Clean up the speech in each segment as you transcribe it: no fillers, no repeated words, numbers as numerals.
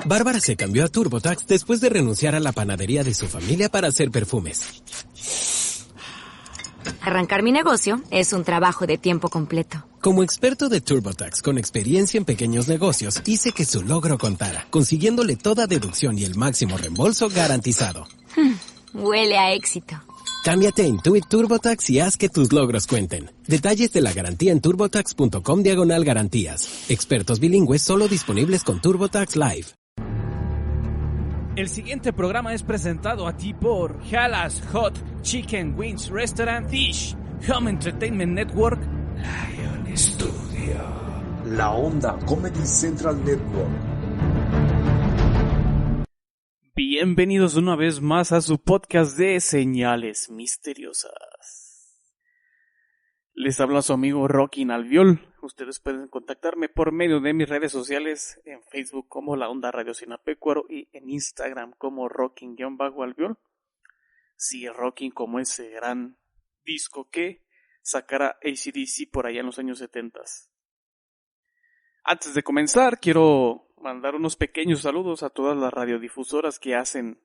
Bárbara se cambió a TurboTax después de renunciar a la panadería de su familia para hacer perfumes. Arrancar mi negocio es un trabajo de tiempo completo. Como experto de TurboTax con experiencia en pequeños negocios, hice que su logro contara, consiguiéndole toda deducción y el máximo reembolso garantizado. Huele a éxito. Cámbiate a Intuit TurboTax y haz que tus logros cuenten. Detalles de la garantía en turbotax.com/garantías. Expertos bilingües solo disponibles con TurboTax Live. El siguiente programa es presentado a ti por Halas Hot Chicken Wings Restaurant Fish, Home Entertainment Network, Lion Studio, La Onda Comedy Central Network. Bienvenidos una vez más a su podcast de Señales Misteriosas. Les habla su amigo Rocky Albiol. Ustedes pueden contactarme por medio de mis redes sociales, en Facebook como La Onda Radio Sinapecuaro y en Instagram como Rocking-Albiol. Sí, Rocking como ese gran disco que sacara AC/DC por allá en los años 70. Antes de comenzar, quiero mandar unos pequeños saludos a todas las radiodifusoras que hacen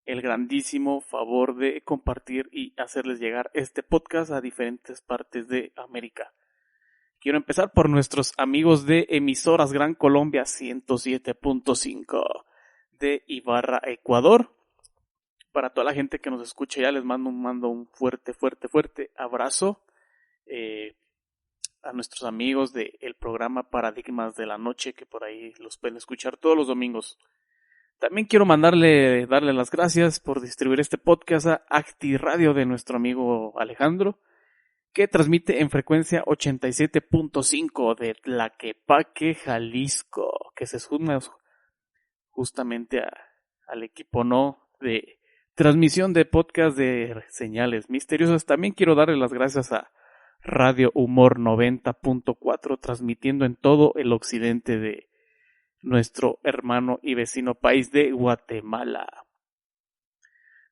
el grandísimo favor de compartir y hacerles llegar este podcast a diferentes partes de América. Quiero empezar por nuestros amigos de Emisoras Gran Colombia 107.5 de Ibarra, Ecuador. Para toda la gente que nos escucha ya les mando un fuerte abrazo. A nuestros amigos del programa Paradigmas de la Noche, que por ahí los pueden escuchar todos los domingos. También quiero darle las gracias por distribuir este podcast a Acti Radio de nuestro amigo Alejandro, que transmite en frecuencia 87.5 de Tlaquepaque, Jalisco, que se suma justamente al equipo de transmisión de podcast de Señales Misteriosas. También quiero darle las gracias a Radio Humor 90.4, transmitiendo en todo el occidente de nuestro hermano y vecino país de Guatemala.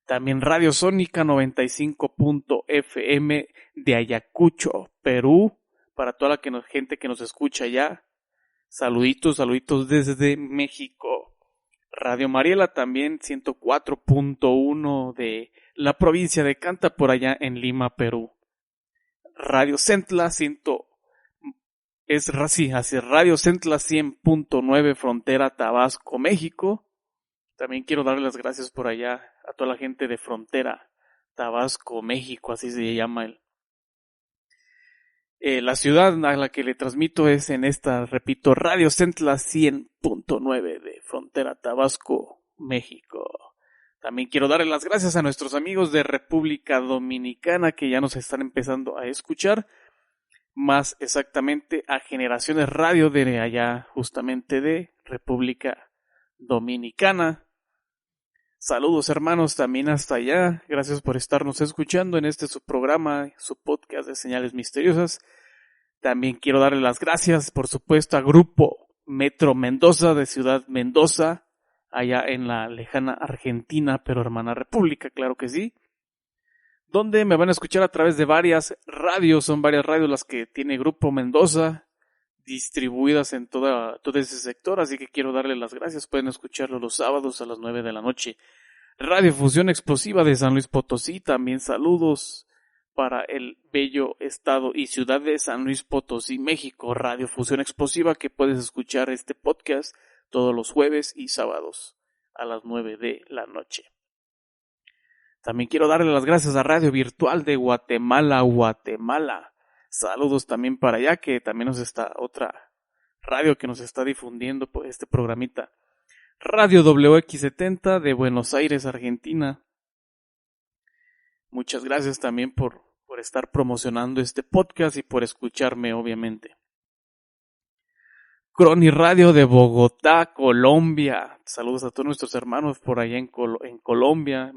También Radio Sónica 95.fm de Ayacucho, Perú, para toda la gente que nos escucha allá. Saluditos desde México. Radio Mariela también 104.1 de la provincia de Canta, por allá en Lima, Perú. Radio Centla Radio Centla 100.9 Frontera, Tabasco, México. También quiero darle las gracias por allá a toda la gente de Frontera, Tabasco, México, así se llama la ciudad a la que le transmito es en esta, repito, Radio Centla 100.9 de Frontera, Tabasco, México. También quiero darle las gracias a nuestros amigos de República Dominicana que ya nos están empezando a escuchar. Más exactamente a Generaciones Radio de allá, justamente de República Dominicana. Saludos hermanos también hasta allá. Gracias por estarnos escuchando en su programa, su podcast de Señales Misteriosas. También quiero darle las gracias, por supuesto, a Grupo Metro Mendoza de Ciudad Mendoza, allá en la lejana Argentina, pero hermana República, claro que sí, donde me van a escuchar a través de varias radios. Son varias radios las que tiene Grupo Mendoza, distribuidas en todo ese sector, así que quiero darle las gracias. Pueden escucharlo los sábados a las 9 de la noche. Radio Fusión Explosiva de San Luis Potosí, también saludos para el bello estado y ciudad de San Luis Potosí, México. Radio Fusión Explosiva, que puedes escuchar este podcast todos los jueves y sábados a las 9 de la noche. También quiero darle las gracias a Radio Virtual de Guatemala. Saludos también para allá, que también nos está otra radio que nos está difundiendo por este programita. Radio WX70 de Buenos Aires, Argentina. Muchas gracias también por estar promocionando este podcast y por escucharme, obviamente. Croni Radio de Bogotá, Colombia. Saludos a todos nuestros hermanos por allá en Colombia.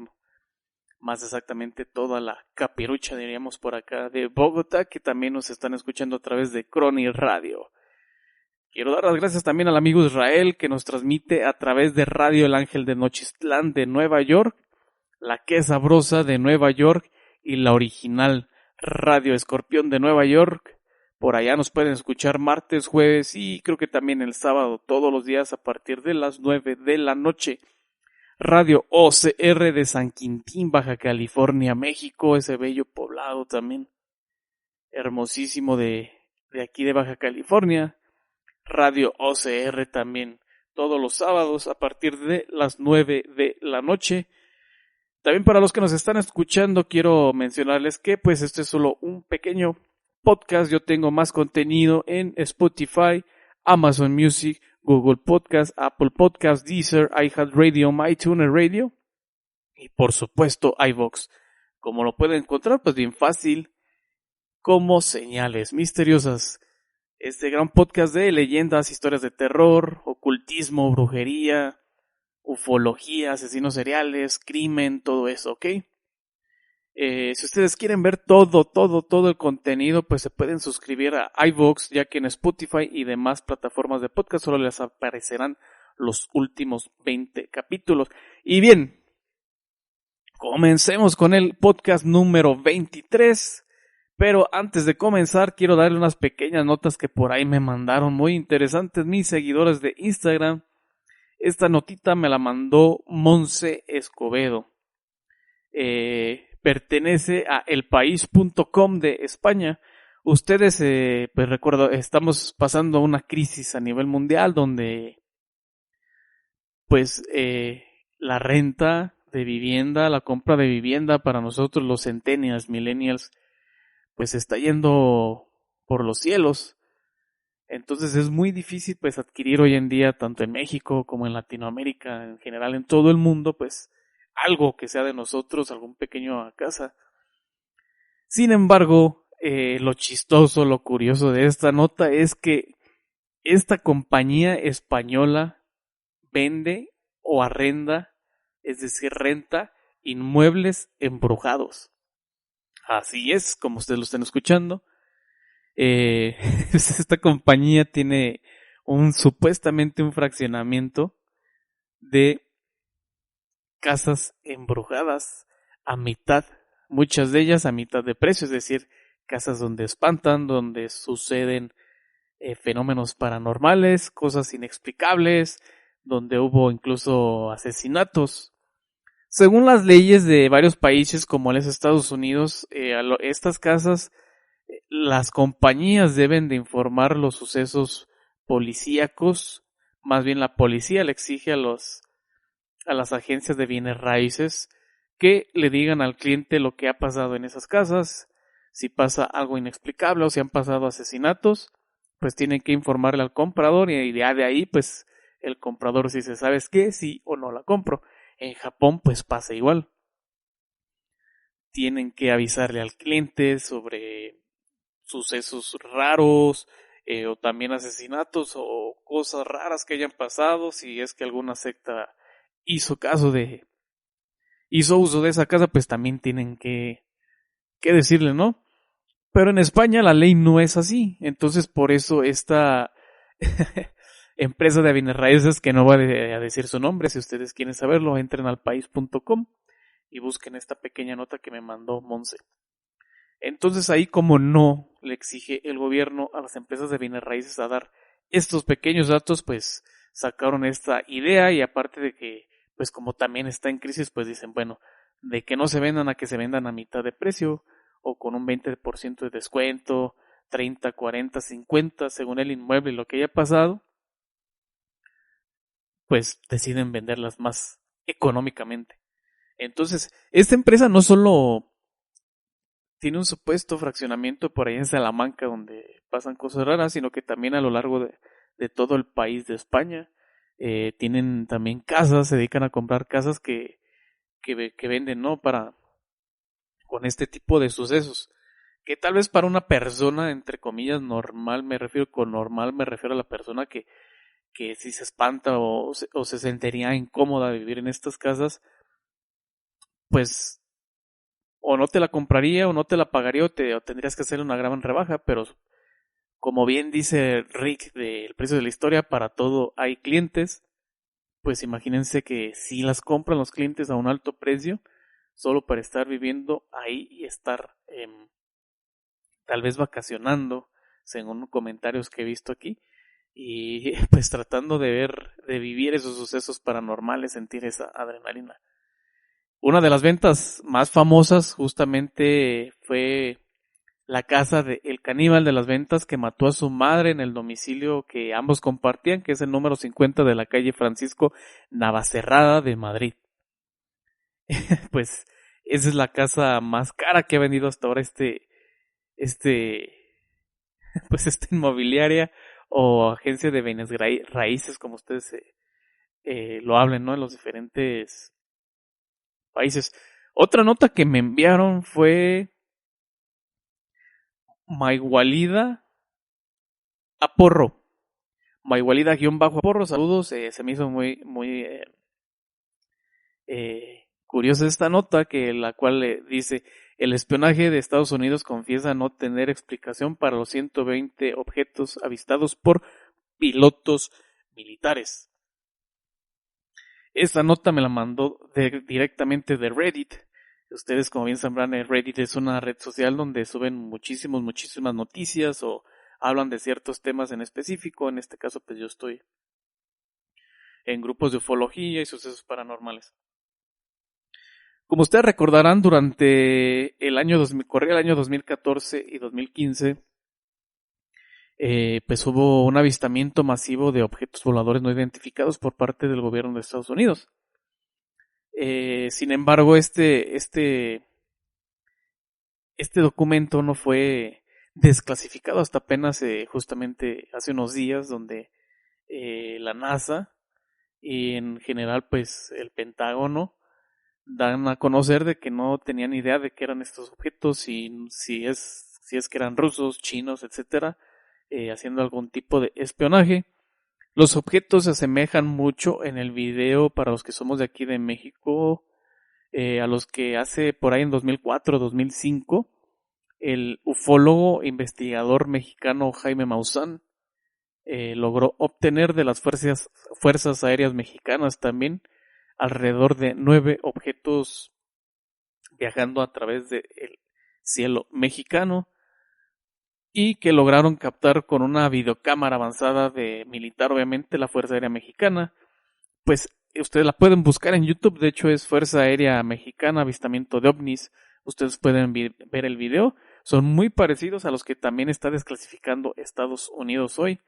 Más exactamente toda la capirucha, diríamos, por acá de Bogotá, que también nos están escuchando a través de Croni Radio. Quiero dar las gracias también al amigo Israel, que nos transmite a través de Radio El Ángel de Nochistlán de Nueva York, La Que Sabrosa de Nueva York y la original Radio Escorpión de Nueva York, Por allá nos pueden escuchar martes, jueves y creo que también el sábado, todos los días a partir de las 9 de la noche. Radio OCR de San Quintín, Baja California, México, ese bello poblado también hermosísimo de aquí de Baja California. Radio OCR también todos los sábados a partir de las 9 de la noche. También para los que nos están escuchando quiero mencionarles que pues este es solo un pequeño podcast. Yo tengo más contenido en Spotify, Amazon Music, Google Podcast, Apple Podcast, Deezer, iHeartRadio, MyTuner Radio y por supuesto iVoox. Como lo pueden encontrar, pues bien fácil, como Señales Misteriosas. Este gran podcast de leyendas, historias de terror, ocultismo, brujería, ufología, asesinos seriales, crimen, todo eso, ¿ok? Si ustedes quieren ver todo el contenido, pues se pueden suscribir a iVoox, ya que en Spotify y demás plataformas de podcast solo les aparecerán los últimos 20 capítulos. Y bien, comencemos con el podcast número 23, pero antes de comenzar quiero darle unas pequeñas notas que por ahí me mandaron muy interesantes mis seguidores de Instagram. Esta notita me la mandó Monse Escobedo. Pertenece a elpaís.com de España. Ustedes, pues recuerdo, estamos pasando una crisis a nivel mundial donde pues la renta de vivienda, la compra de vivienda para nosotros los centennials, millennials, pues está yendo por los cielos. Entonces es muy difícil pues adquirir hoy en día, tanto en México como en Latinoamérica, en general en todo el mundo, pues algo que sea de nosotros, algún pequeño casa. Sin embargo, lo chistoso, lo curioso de esta nota es que esta compañía española vende o arrenda, es decir, renta inmuebles embrujados. Así es, como ustedes lo están escuchando. Esta compañía tiene supuestamente un fraccionamiento de casas embrujadas a mitad, muchas de ellas a mitad de precio, es decir, casas donde espantan, donde suceden fenómenos paranormales, cosas inexplicables, donde hubo incluso asesinatos. Según las leyes de varios países como es Estados Unidos, estas casas, las compañías deben de informar los sucesos policíacos, más bien la policía le exige a las agencias de bienes raíces que le digan al cliente lo que ha pasado en esas casas, si pasa algo inexplicable o si han pasado asesinatos, pues tienen que informarle al comprador y ya de ahí pues el comprador si se sabe qué, sí o no la compro. En Japón pues pasa igual. Tienen que avisarle al cliente sobre sucesos raros o también asesinatos o cosas raras que hayan pasado, si es que alguna secta hizo uso de esa casa, pues también tienen que decirle, ¿no? Pero en España la ley no es así, entonces por eso esta empresa de bienes raíces, que no va a decir su nombre, si ustedes quieren saberlo, entren al país.com y busquen esta pequeña nota que me mandó Monse. Entonces ahí como no le exige el gobierno a las empresas de bienes raíces a dar estos pequeños datos, pues sacaron esta idea y aparte de que pues como también está en crisis, pues dicen, bueno, de que no se vendan a que se vendan a mitad de precio o con un 20% de descuento, 30, 40, 50 según el inmueble y lo que haya pasado, pues deciden venderlas más económicamente. Entonces, esta empresa no solo tiene un supuesto fraccionamiento por ahí en Salamanca donde pasan cosas raras, sino que también a lo largo de todo el país de España tienen también casas, se dedican a comprar casas que venden, ¿no? Con este tipo de sucesos. Que tal vez para una persona, entre comillas, normal, me refiero a la persona que si se espanta o se sentiría incómoda de vivir en estas casas, pues o no te la compraría o no te la pagaría o tendrías que hacer una gran rebaja, pero como bien dice Rick del precio de la historia, para todo hay clientes, pues imagínense que si las compran los clientes a un alto precio, solo para estar viviendo ahí y estar tal vez vacacionando, según comentarios que he visto aquí, y pues tratando de vivir esos sucesos paranormales, sentir esa adrenalina. Una de las ventas más famosas justamente fue la casa de El Caníbal de las Ventas, que mató a su madre en el domicilio que ambos compartían, que es el número 50 de la calle Francisco Navacerrada de Madrid. Pues esa es la casa más cara que ha vendido hasta ahora pues esta inmobiliaria o agencia de bienes raíces, como ustedes lo hablen, ¿no? En los diferentes países. Otra nota que me enviaron fue Maigualida Aporro. Maigualida-Aporro, saludos. Se me hizo muy curiosa esta nota, la cual dice: el espionaje de Estados Unidos confiesa no tener explicación para los 120 objetos avistados por pilotos militares. Esta nota me la mandó directamente de Reddit. Ustedes, como bien sabrán, Reddit es una red social donde suben muchísimas noticias o hablan de ciertos temas en específico. En este caso, pues yo estoy en grupos de ufología y sucesos paranormales. Como ustedes recordarán, durante corría el año 2014 y 2015, pues hubo un avistamiento masivo de objetos voladores no identificados por parte del gobierno de Estados Unidos. Sin embargo, este documento no fue desclasificado hasta apenas justamente hace unos días, donde la NASA y en general pues el Pentágono dan a conocer de que no tenían idea de qué eran estos objetos y si es que eran rusos, chinos, etcétera, haciendo algún tipo de espionaje. Los objetos se asemejan mucho en el video, para los que somos de aquí de México, a los que hace por ahí en 2004-2005 el ufólogo investigador mexicano Jaime Maussan logró obtener de las fuerzas aéreas mexicanas también alrededor de 9 objetos viajando a través del cielo mexicano, y que lograron captar con una videocámara avanzada de militar, obviamente, la Fuerza Aérea Mexicana. Pues ustedes la pueden buscar en YouTube, de hecho es Fuerza Aérea Mexicana, avistamiento de ovnis. Ustedes pueden ver el video, son muy parecidos a los que también está desclasificando Estados Unidos hoy,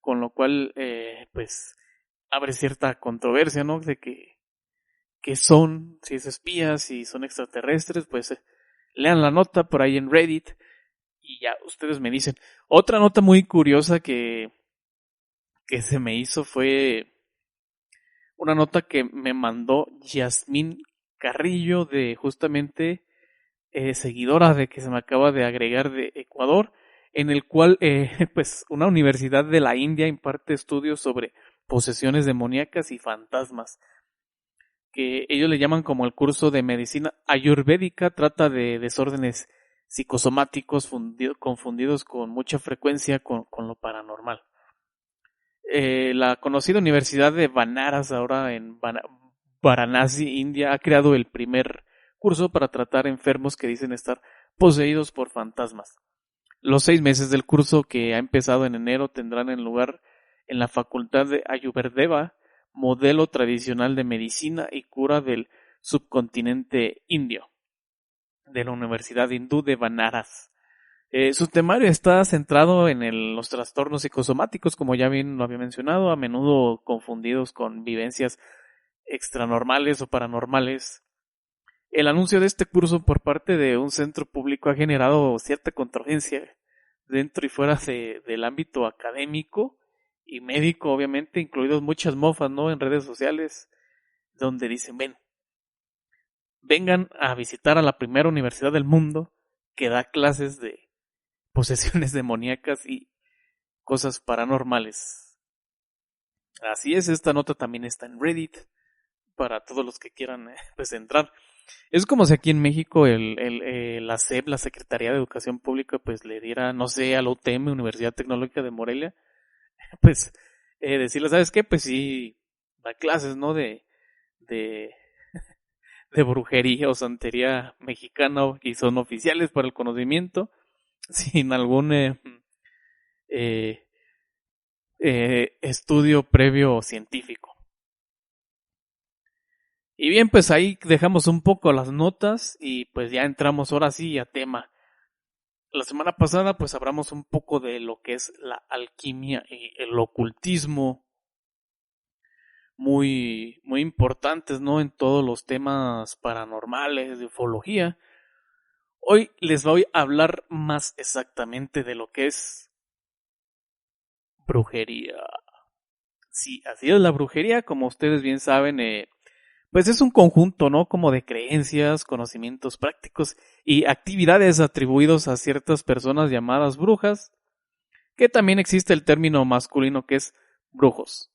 con lo cual pues abre cierta controversia, ¿no? De que son, si es espías, si son extraterrestres. Pues lean la nota por ahí en Reddit y ya ustedes me dicen. Otra nota muy curiosa que se me hizo fue una nota que me mandó Yasmín Carrillo, de justamente seguidora de que se me acaba de agregar de Ecuador, en el cual pues una universidad de la India imparte estudios sobre posesiones demoníacas y fantasmas, que ellos le llaman como el curso de medicina ayurvédica. Trata de desórdenes psicosomáticos confundidos con mucha frecuencia con lo paranormal. La conocida Universidad de Banaras, ahora en Varanasi, India, ha creado el primer curso para tratar enfermos que dicen estar poseídos por fantasmas. Los 6 meses del curso, que ha empezado en enero, tendrán lugar en la Facultad de Ayurveda, modelo tradicional de medicina y cura del subcontinente indio, de la Universidad Hindú de Banaras. Su temario está centrado en los trastornos psicosomáticos, como ya bien lo había mencionado, a menudo confundidos con vivencias extranormales o paranormales. El anuncio de este curso por parte de un centro público ha generado cierta controversia dentro y fuera del ámbito académico y médico, obviamente, incluidos muchas mofas, ¿no?, en redes sociales, donde dicen: vengan a visitar a la primera universidad del mundo que da clases de posesiones demoníacas y cosas paranormales. Así es, esta nota también está en Reddit para todos los que quieran pues entrar. Es como si aquí en México la SEP, la Secretaría de Educación Pública, pues le diera, no sé, a la UTM, Universidad Tecnológica de Morelia, pues decirle: ¿sabes qué? Pues sí, da clases, ¿no?, de brujería o santería mexicana, y son oficiales para el conocimiento, sin algún estudio previo científico. Y bien, pues ahí dejamos un poco las notas y pues ya entramos ahora sí a tema. La semana pasada pues hablamos un poco de lo que es la alquimia y el ocultismo, muy importantes, ¿no? En todos los temas paranormales, de ufología. Hoy les voy a hablar más exactamente de lo que es brujería. Sí, así es, la brujería, como ustedes bien saben, pues es un conjunto, ¿no? Como de creencias, conocimientos prácticos y actividades atribuidos a ciertas personas llamadas brujas, que también existe el término masculino que es brujos.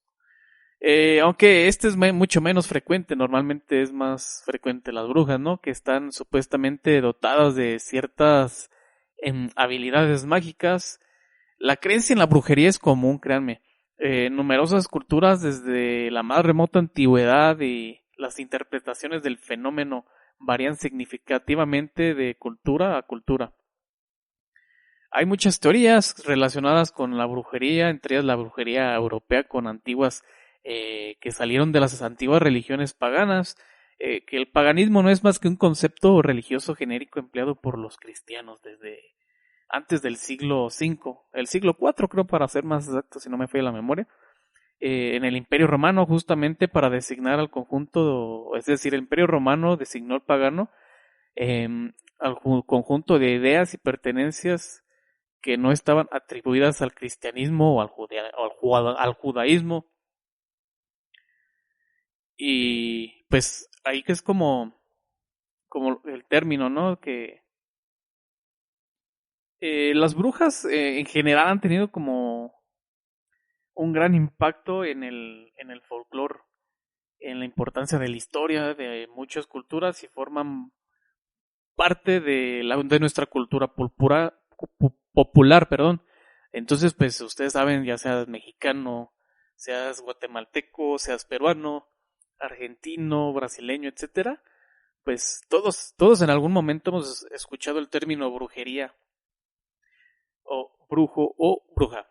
Aunque este es mucho menos frecuente, normalmente es más frecuente las brujas, ¿no? Que están supuestamente dotadas de ciertas habilidades mágicas. La creencia en la brujería es común, créanme. Numerosas culturas desde la más remota antigüedad y las interpretaciones del fenómeno varían significativamente de cultura a cultura. Hay muchas teorías relacionadas con la brujería, entre ellas la brujería europea con antiguas que salieron de las antiguas religiones paganas, que el paganismo no es más que un concepto religioso genérico empleado por los cristianos desde antes del siglo V, el siglo IV creo para ser más exacto si no me falla la memoria, en el Imperio Romano justamente para designar al conjunto, es decir, el Imperio Romano designó al pagano al conjunto de ideas y pertenencias que no estaban atribuidas al cristianismo o al judaísmo. Y pues ahí que es como el término, ¿no? Que las brujas en general han tenido como un gran impacto en el folclore, en la importancia de la historia de muchas culturas y forman parte de nuestra cultura popular, perdón. Entonces, pues ustedes saben, ya seas mexicano, seas guatemalteco, seas peruano, argentino, brasileño, etcétera, pues todos en algún momento hemos escuchado el término brujería o brujo o bruja.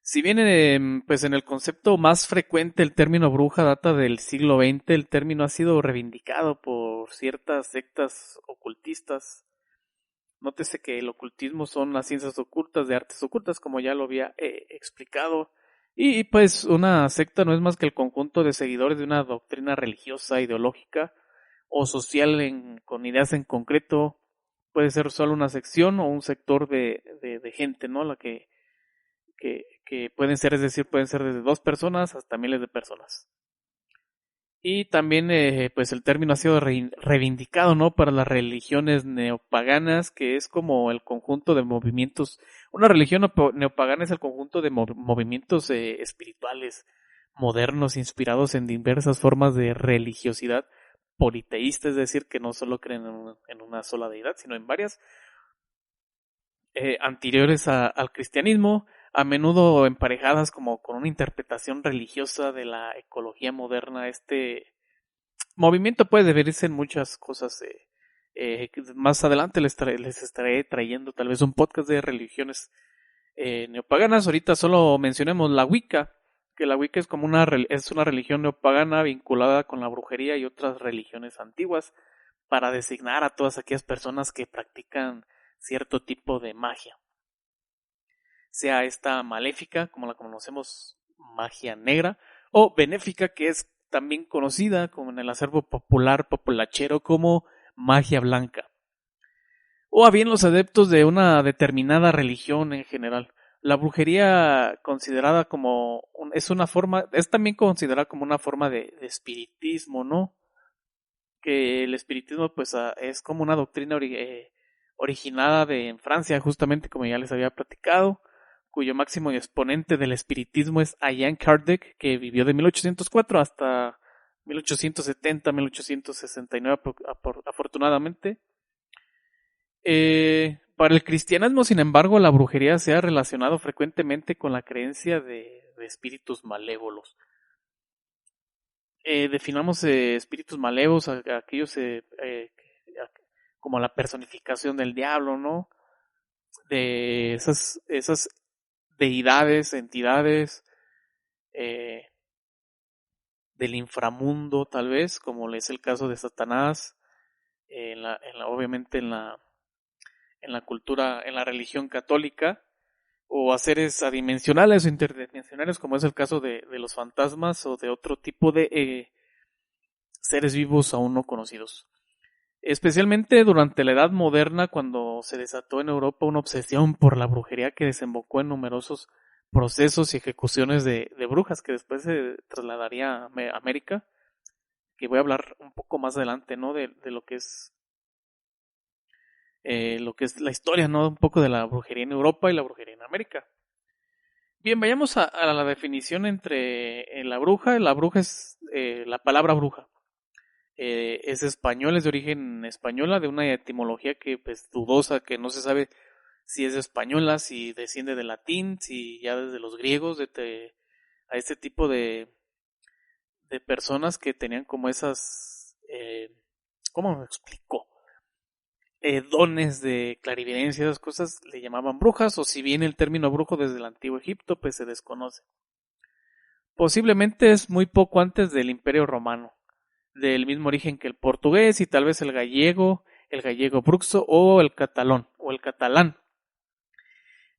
Si bien pues en el concepto más frecuente el término bruja data del siglo XX, el término ha sido reivindicado por ciertas sectas ocultistas. Nótese que el ocultismo son las ciencias ocultas de artes ocultas, como ya lo había explicado. Y pues una secta no es más que el conjunto de seguidores de una doctrina religiosa, ideológica o social con ideas en concreto. Puede ser solo una sección o un sector de gente, ¿no? La que pueden ser, es decir, pueden ser desde 2 personas hasta miles de personas. Y también, pues el término ha sido reivindicado, ¿no? Para las religiones neopaganas, que es como el conjunto de movimientos. Una religión neopagana es el conjunto de movimientos espirituales modernos inspirados en diversas formas de religiosidad politeísta, es decir, que no solo creen en una sola deidad, sino en varias, anteriores al cristianismo, a menudo emparejadas como con una interpretación religiosa de la ecología moderna. Este movimiento puede deberse en muchas cosas. Más adelante les estaré trayendo tal vez un podcast de religiones neopaganas. Ahorita solo mencionemos la Wicca, que la Wicca es como es una religión neopagana vinculada con la brujería y otras religiones antiguas para designar a todas aquellas personas que practican cierto tipo de magia, sea esta maléfica, como la conocemos, magia negra, o benéfica, que es también conocida como en el acervo populachero como magia blanca, o a bien los adeptos de una determinada religión en general. La brujería considerada como es también considerada como una forma de espiritismo, ¿no? Que el espiritismo pues es como una doctrina originada en Francia, justamente como ya les había platicado, cuyo máximo exponente del espiritismo es Allan Kardec, que vivió de 1804 hasta 1870, 1869 afortunadamente. Para el cristianismo, sin embargo, la brujería se ha relacionado frecuentemente con la creencia de espíritus malévolos. Definamos espíritus malévolos a aquellos como la personificación del diablo, ¿no? esas deidades, entidades del inframundo, tal vez, como es el caso de Satanás, obviamente en la cultura, en la religión católica, o a seres adimensionales o interdimensionales, como es el caso de los fantasmas o de otro tipo de seres vivos aún no conocidos. Especialmente durante la Edad Moderna, cuando se desató en Europa una obsesión por la brujería que desembocó en numerosos procesos y ejecuciones de brujas, que después se trasladaría a América, que voy a hablar un poco más adelante, ¿no? De lo que es la historia, ¿no? Un poco de la brujería en Europa y la brujería en América. Bien, vayamos a la definición entre la bruja. La bruja es la palabra bruja. Es español, es de origen española, de una etimología que pues dudosa, que no se sabe si es española, si desciende del latín, si ya desde los griegos, a este tipo de personas que tenían como esas, ¿cómo me explico? Dones de clarividencia, esas cosas le llamaban brujas, o si bien el término brujo desde el antiguo Egipto pues se desconoce. Posiblemente es muy poco antes del Imperio Romano, del mismo origen que el portugués y tal vez el gallego bruxo o el catalán.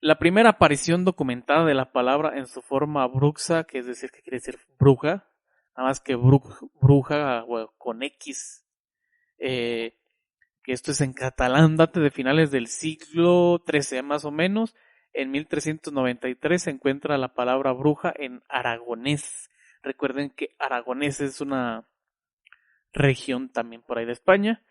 La primera aparición documentada de la palabra en su forma bruxa, que es decir, que quiere decir bruja, nada más que bruja con X, que esto es en catalán, data de finales del siglo XIII más o menos. En 1393 se encuentra la palabra bruja en aragonés. Recuerden que aragonés es una región también por ahí de España.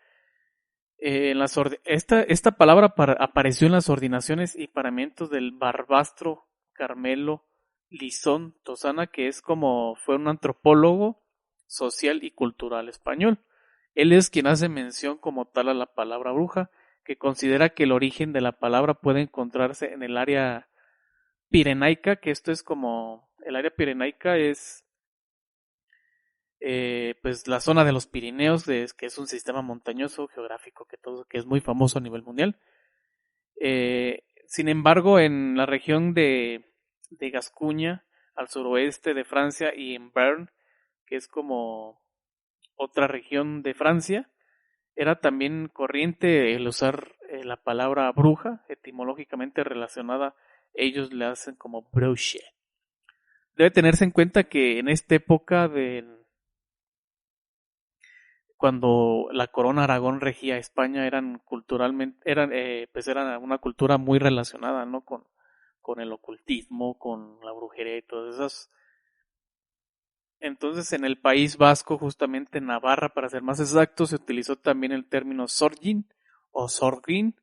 Esta palabra apareció en las ordinaciones y paramentos del Barbastro Carmelo Lizón Tosana, que fue un antropólogo social y cultural español. Él es quien hace mención como tal a la palabra bruja, que considera que el origen de la palabra puede encontrarse en el área pirenaica, que esto es como, el área pirenaica es pues la zona de los Pirineos, que es un sistema montañoso geográfico que es muy famoso a nivel mundial. Sin embargo, en la región de Gascuña, al suroeste de Francia, y en Bern, que es como otra región de Francia, era también corriente el usar la palabra bruja, etimológicamente relacionada, ellos le hacen como bruche. Debe tenerse en cuenta que en esta época cuando la corona Aragón regía a España, era una cultura muy relacionada, ¿no? Con el ocultismo, con la brujería y todas esas. Entonces, en el País Vasco, justamente en Navarra, para ser más exacto, se utilizó también el término sorgin o sorgin,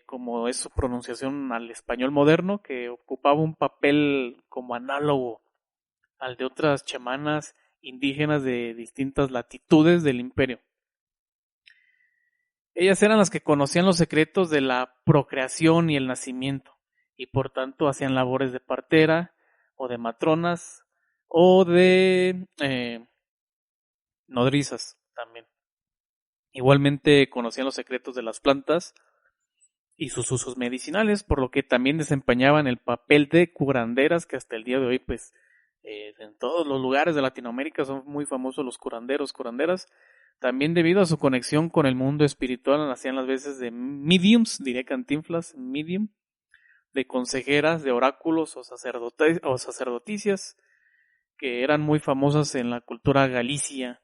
como es su pronunciación al español moderno, que ocupaba un papel como análogo al de otras chamanas indígenas de distintas latitudes del imperio. Ellas eran las que conocían los secretos de la procreación y el nacimiento, y por tanto hacían labores de partera o de matronas o de nodrizas también. Igualmente conocían los secretos de las plantas y sus usos medicinales, por lo que también desempeñaban el papel de curanderas, que hasta el día de hoy pues en todos los lugares de Latinoamérica son muy famosos los curanderas. También debido a su conexión con el mundo espiritual, hacían las veces de mediums, diría Cantinflas, medium, de consejeras, de oráculos o sacerdoticias, que eran muy famosas en la cultura galicia,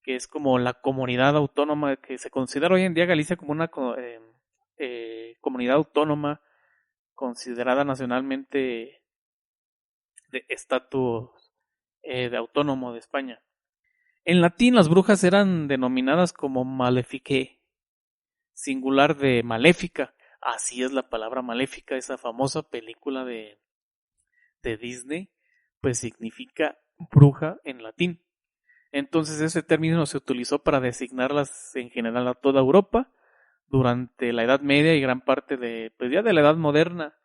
que es como la comunidad autónoma, que se considera hoy en día Galicia como una comunidad autónoma considerada nacionalmente de estatus de autónomo de España. En latín las brujas eran denominadas como maleficae, singular de maléfica. Así es la palabra maléfica, esa famosa película de Disney, pues significa bruja en latín. Entonces ese término se utilizó para designarlas en general a toda Europa durante la Edad Media y gran parte de la Edad Moderna.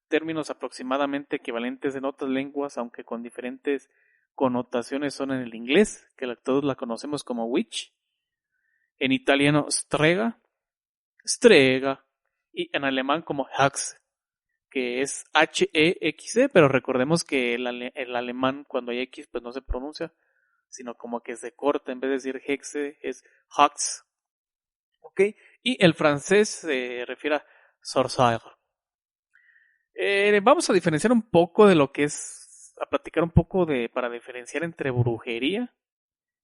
Términos aproximadamente equivalentes en otras lenguas, aunque con diferentes connotaciones, son en el inglés, que todos la conocemos como witch, en italiano strega, y en alemán como Hexe, que es H-E-X-E, pero recordemos que el alemán cuando hay X pues no se pronuncia, sino como que se corta, en vez de decir Hexe es Hexe, ¿ok? Y el francés se refiere a sorcière. Vamos a diferenciar un poco de lo que es, a platicar un poco para diferenciar entre brujería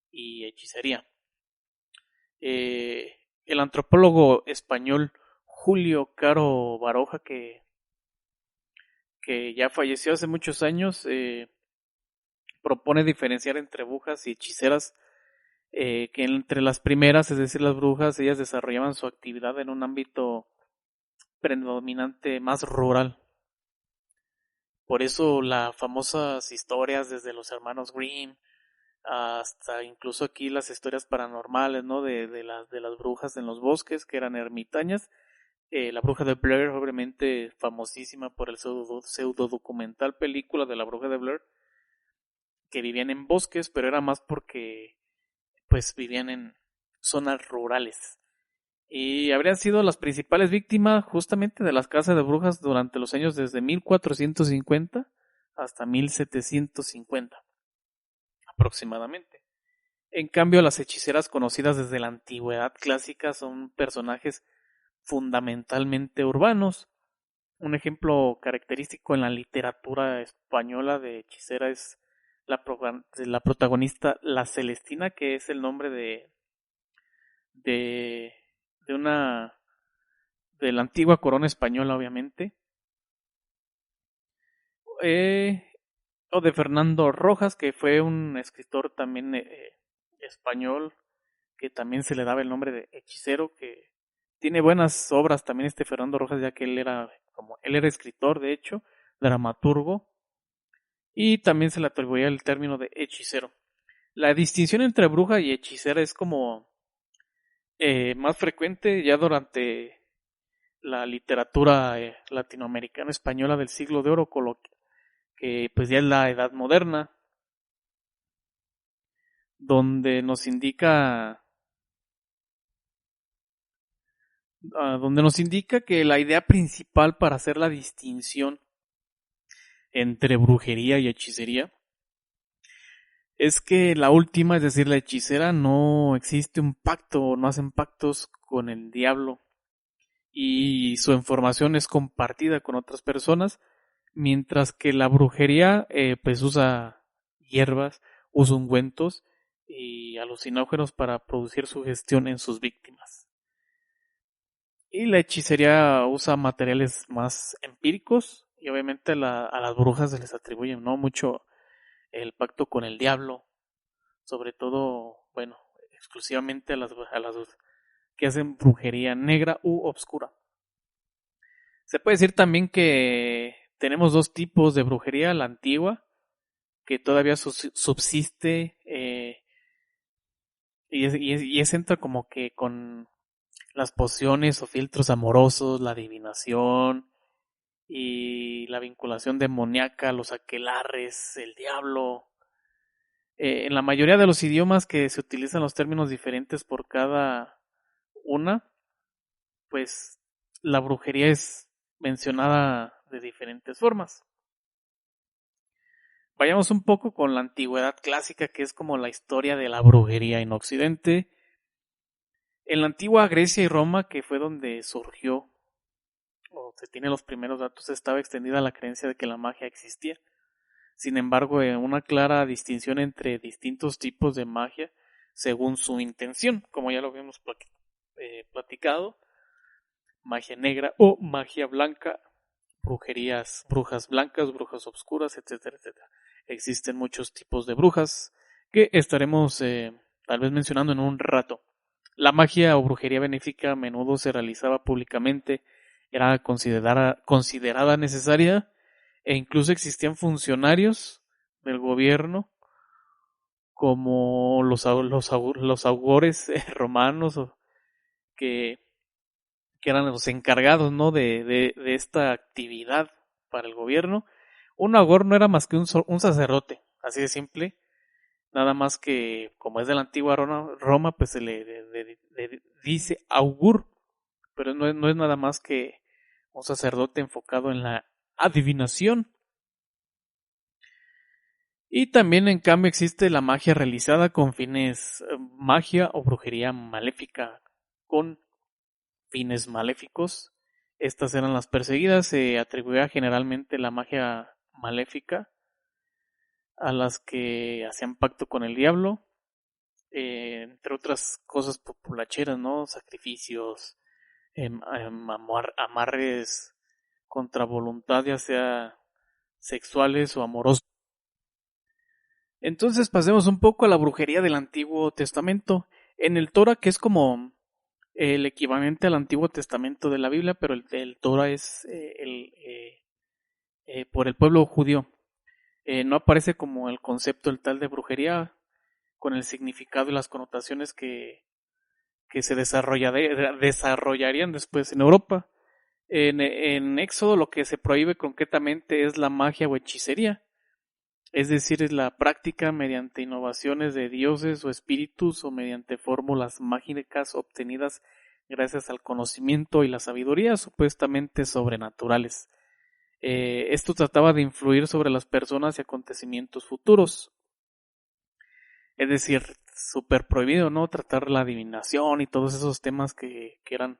y hechicería. El antropólogo español Julio Caro Baroja, que ya falleció hace muchos años, propone diferenciar entre brujas y hechiceras, que entre las primeras, es decir, las brujas, ellas desarrollaban su actividad en un ámbito predominante más rural. Por eso las famosas historias desde los hermanos Grimm hasta incluso aquí las historias paranormales, ¿no? de las brujas en los bosques que eran ermitañas. La bruja de Blair, obviamente famosísima por el pseudo documental película de la bruja de Blair, que vivían en bosques, pero era más porque pues vivían en zonas rurales. Y habrían sido las principales víctimas justamente de las casas de brujas durante los años desde 1450 hasta 1750 aproximadamente. En cambio, las hechiceras conocidas desde la antigüedad clásica son personajes fundamentalmente urbanos. Un ejemplo característico en la literatura española de hechicera es la protagonista La Celestina, que es el nombre de la antigua corona española, obviamente. O de Fernando Rojas, que fue un escritor también español, que también se le daba el nombre de hechicero, que tiene buenas obras también este Fernando Rojas, ya que él era escritor, de hecho, dramaturgo, y también se le atribuía el término de hechicero. La distinción entre bruja y hechicera es como más frecuente ya durante la literatura latinoamericana española del siglo de oro, que pues ya es la edad moderna, donde nos indica que la idea principal para hacer la distinción entre brujería y hechicería es que la última, es decir, la hechicera, no existe un pacto, no hacen pactos con el diablo y su información es compartida con otras personas, mientras que la brujería pues usa hierbas, usa ungüentos y alucinógenos para producir sugestión en sus víctimas. Y la hechicería usa materiales más empíricos y obviamente a las brujas se les atribuye no mucho el pacto con el diablo, sobre todo, bueno, exclusivamente a las que hacen brujería negra u obscura. Se puede decir también que tenemos dos tipos de brujería, la antigua, que todavía subsiste y es entra como que con las pociones o filtros amorosos, la adivinación y la vinculación demoníaca, los aquelarres, el diablo. En la mayoría de los idiomas que se utilizan los términos diferentes por cada una, pues la brujería es mencionada de diferentes formas. Vayamos un poco con la antigüedad clásica, que es como la historia de la brujería en Occidente. En la antigua Grecia y Roma, que fue donde surgió, o se tiene los primeros datos, estaba extendida la creencia de que la magia existía. Sin embargo, una clara distinción entre distintos tipos de magia según su intención, como ya lo habíamos platicado, magia negra o magia blanca, brujas blancas, brujas oscuras, etcétera, etcétera. Existen muchos tipos de brujas que estaremos tal vez mencionando en un rato. La magia o brujería benéfica a menudo se realizaba públicamente, era considerada necesaria e incluso existían funcionarios del gobierno como los augures romanos que eran los encargados, ¿no? de esta actividad para el gobierno. Un augur no era más que un sacerdote, así de simple, nada más que como es de la antigua Roma, pues se le dice augur, pero no es nada más que un sacerdote enfocado en la adivinación. Y también, en cambio, existe la magia realizada con fines, magia o brujería maléfica con fines maléficos. Estas eran las perseguidas. Se atribuía generalmente la magia maléfica a las que hacían pacto con el diablo, entre otras cosas populacheras, ¿no? Sacrificios, amarres contra voluntad, ya sea sexuales o amorosos. Entonces pasemos un poco a la brujería del Antiguo Testamento. En el Torah, que es como el equivalente al Antiguo Testamento de la Biblia, pero el Torah es por el pueblo judío. No aparece como el concepto el tal de brujería, con el significado y las connotaciones que se desarrollarían después en Europa. En Éxodo lo que se prohíbe concretamente es la magia o hechicería, es decir, es la práctica mediante innovaciones de dioses o espíritus o mediante fórmulas mágicas obtenidas gracias al conocimiento y la sabiduría supuestamente sobrenaturales. Esto trataba de influir sobre las personas y acontecimientos futuros. Es decir, súper prohibido, ¿no? Tratar la adivinación y todos esos temas que eran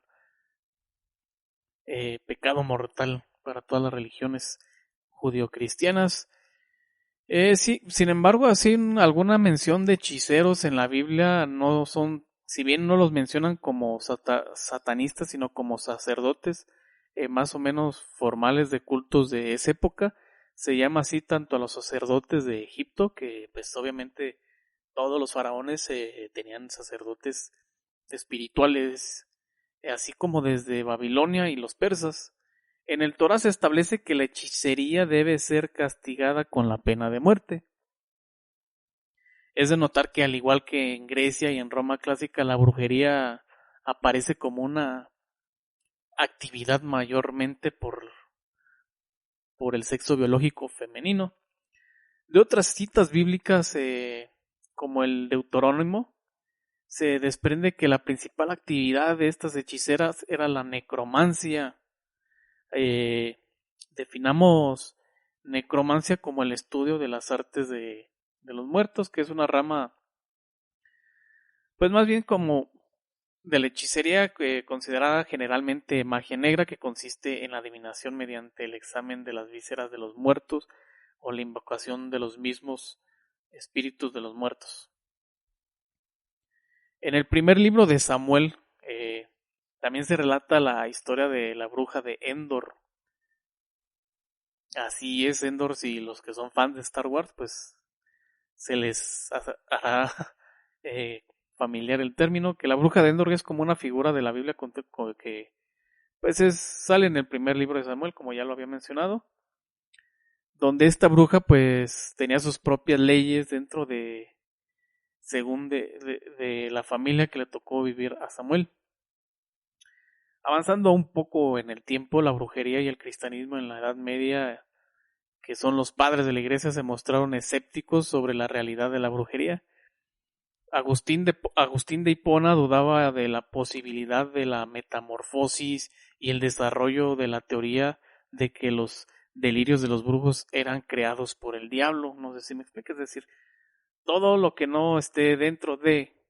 pecado mortal para todas las religiones judio-cristianas. Sí, sin embargo, así alguna mención de hechiceros en la Biblia no son, si bien no los mencionan como satanistas, sino como sacerdotes más o menos formales de cultos de esa época. Se llama así tanto a los sacerdotes de Egipto, que pues obviamente todos los faraones tenían sacerdotes espirituales, así como desde Babilonia y los persas. En el Torá se establece que la hechicería debe ser castigada con la pena de muerte. Es de notar que, al igual que en Grecia y en Roma clásica, la brujería aparece como una actividad mayormente por el sexo biológico femenino. De otras citas bíblicas, como el Deuterónimo, se desprende que la principal actividad de estas hechiceras era la necromancia. Definamos necromancia como el estudio de las artes de los muertos, que es una rama, pues más bien como de la hechicería, considerada generalmente magia negra, que consiste en la adivinación mediante el examen de las vísceras de los muertos o la invocación de los mismos espíritus de los muertos. En el primer libro de Samuel también se relata la historia de la bruja de Endor. Así es, Endor, si los que son fans de Star Wars, pues se les hará familiar el término, que la bruja de Endor es como una figura de la Biblia que pues sale en el primer libro de Samuel, como ya lo había mencionado, donde esta bruja pues tenía sus propias leyes dentro según de la familia que le tocó vivir a Samuel. Avanzando un poco en el tiempo, la brujería y el cristianismo en la Edad Media, que son los padres de la iglesia, se mostraron escépticos sobre la realidad de la brujería. Agustín de Hipona dudaba de la posibilidad de la metamorfosis y el desarrollo de la teoría de que los delirios de los brujos eran creados por el diablo. No sé si me explico, es decir, todo lo que no esté dentro de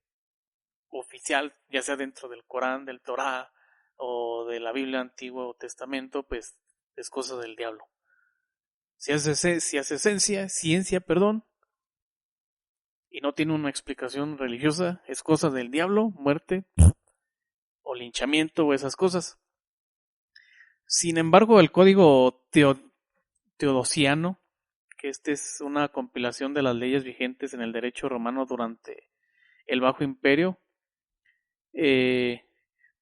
oficial, ya sea dentro del Corán, del Torá o de la Biblia Antiguo Testamento, pues es cosa del diablo. Si hace ciencia, y no tiene una explicación religiosa, es cosa del diablo, muerte o linchamiento o esas cosas. Sin embargo, el código teodosiano, que es una compilación de las leyes vigentes en el derecho romano durante el Bajo Imperio,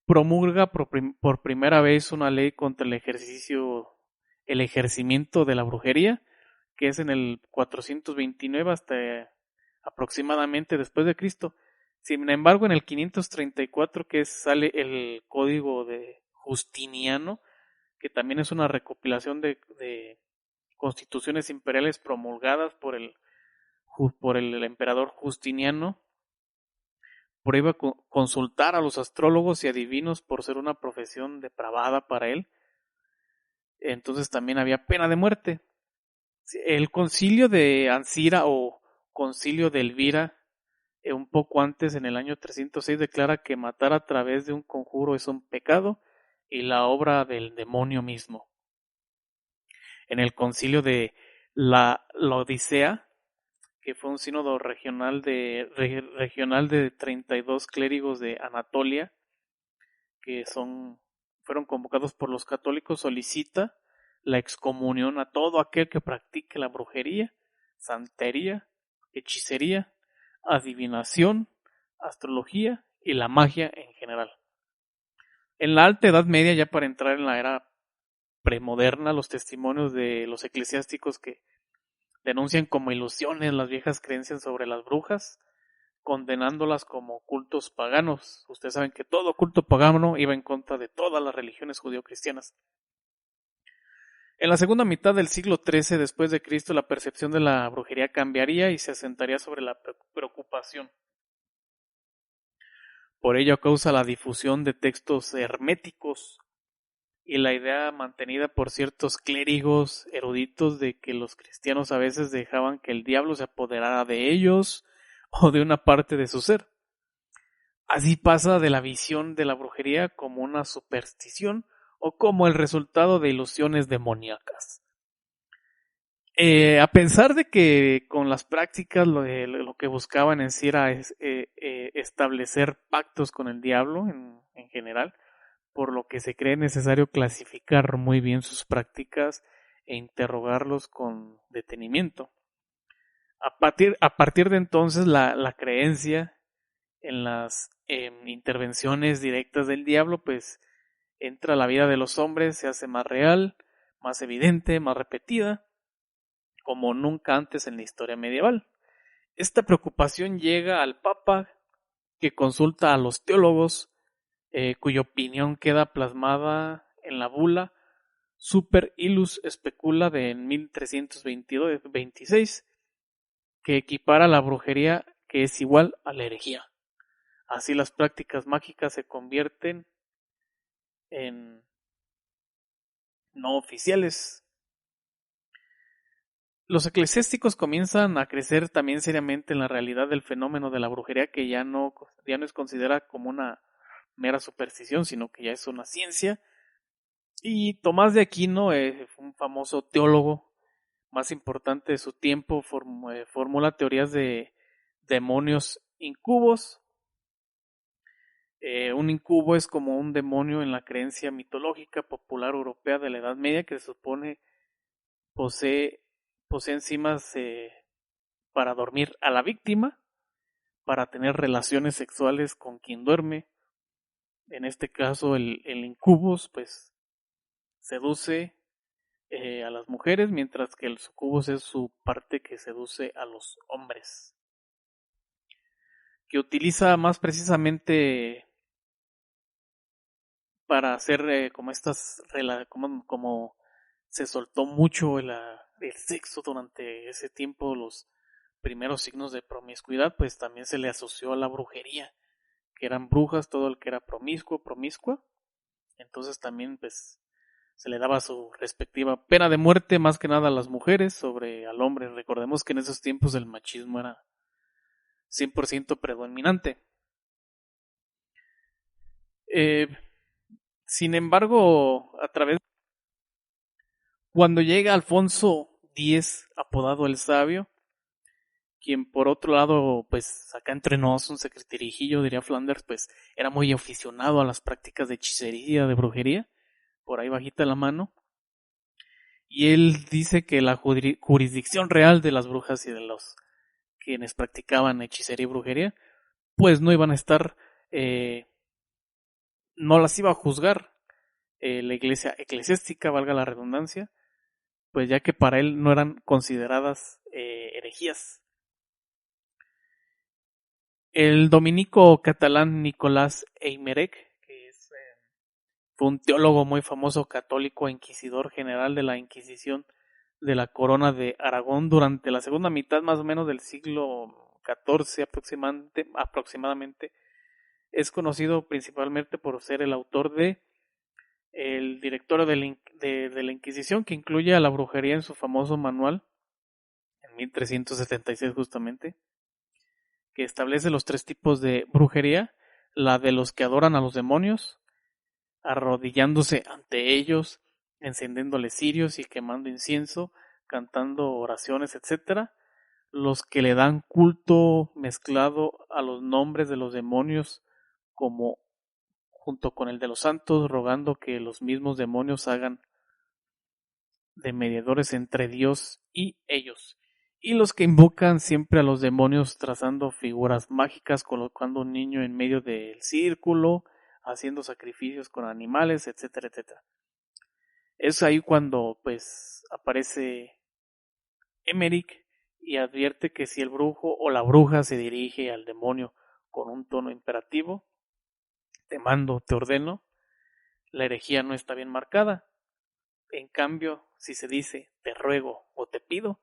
promulga por primera vez una ley contra el ejercimiento de la brujería, que es en el 429 hasta aproximadamente después de Cristo. Sin embargo, en el 534 sale el Código de Justiniano, que también es una recopilación de constituciones imperiales promulgadas por el emperador Justiniano, prohíbe consultar a los astrólogos y adivinos por ser una profesión depravada para él. Entonces también había pena de muerte. El concilio de Ancira o concilio de Elvira, un poco antes, en el año 306, declara que matar a través de un conjuro es un pecado y la obra del demonio mismo. En el concilio de la Odisea, que fue un sínodo regional de 32 clérigos de Anatolia, que fueron convocados por los católicos, solicita la excomunión a todo aquel que practique la brujería, santería, hechicería, adivinación, astrología y la magia en general. En la Alta Edad Media, ya para entrar en la era premoderna, los testimonios de los eclesiásticos que denuncian como ilusiones las viejas creencias sobre las brujas, condenándolas como cultos paganos. Ustedes saben que todo culto pagano iba en contra de todas las religiones judeocristianas. En la segunda mitad del siglo XIII después de Cristo, la percepción de la brujería cambiaría y se asentaría sobre la preocupación. Por ello causa la difusión de textos herméticos y la idea mantenida por ciertos clérigos eruditos de que los cristianos a veces dejaban que el diablo se apoderara de ellos o de una parte de su ser. Así pasa de la visión de la brujería como una superstición o como el resultado de ilusiones demoníacas. A pesar de que con las prácticas lo que buscaban en sí era establecer pactos con el diablo en general, por lo que se cree necesario clasificar muy bien sus prácticas e interrogarlos con detenimiento. A partir de entonces la creencia en las intervenciones directas del diablo pues entra a la vida de los hombres, se hace más real, más evidente, más repetida, como nunca antes en la historia medieval. Esta preocupación llega al Papa, que consulta a los teólogos, cuya opinión queda plasmada en la bula Super Illus Specula de 1326, que equipara la brujería, que es igual a la herejía. Así las prácticas mágicas se convierten en no oficiales. Los eclesiásticos comienzan a crecer también seriamente en la realidad del fenómeno de la brujería, que ya no es considerada como una mera superstición, sino que ya es una ciencia. Y Tomás de Aquino, un famoso teólogo más importante de su tiempo, formula teorías de demonios incubos. Un incubo es como un demonio en la creencia mitológica popular europea de la Edad Media, que se supone posee enzimas para dormir a la víctima, para tener relaciones sexuales con quien duerme. En este caso el incubus pues seduce a las mujeres, mientras que el sucubus es su parte que seduce a los hombres, que utiliza más precisamente para hacer como se soltó mucho el sexo durante ese tiempo, los primeros signos de promiscuidad, pues también se le asoció a la brujería, que eran brujas, todo el que era promiscua, entonces también pues se le daba su respectiva pena de muerte, más que nada a las mujeres sobre al hombre. Recordemos que en esos tiempos el machismo era 100% predominante. Sin embargo, cuando llega Alfonso X, apodado el Sabio, quien por otro lado, pues acá entre nos, un secretarijillo, diría Flanders, pues era muy aficionado a las prácticas de hechicería, de brujería, por ahí bajita la mano, y él dice que la jurisdicción real de las brujas y de los quienes practicaban hechicería y brujería, pues no iban a estar, no las iba a juzgar la iglesia eclesiástica, valga la redundancia, pues ya que para él no eran consideradas herejías. El dominico catalán Nicolás Eymerec, que fue un teólogo muy famoso católico, inquisidor general de la Inquisición de la Corona de Aragón durante la segunda mitad más o menos del siglo XIV aproximadamente, es conocido principalmente por ser el autor de el directorio de la Inquisición, que incluye a la brujería en su famoso manual, en 1376 justamente, que establece los 3 tipos de brujería: la de los que adoran a los demonios, arrodillándose ante ellos, encendiéndoles cirios y quemando incienso, cantando oraciones, etcétera; los que le dan culto mezclado a los nombres de los demonios, como junto con el de los santos, rogando que los mismos demonios hagan de mediadores entre Dios y ellos; y los que invocan siempre a los demonios trazando figuras mágicas, colocando un niño en medio del círculo, haciendo sacrificios con animales, etcétera, etcétera. Es ahí cuando pues aparece Emmerich y advierte que si el brujo o la bruja se dirige al demonio con un tono imperativo, te mando, te ordeno, la herejía no está bien marcada. En cambio, si se dice te ruego o te pido,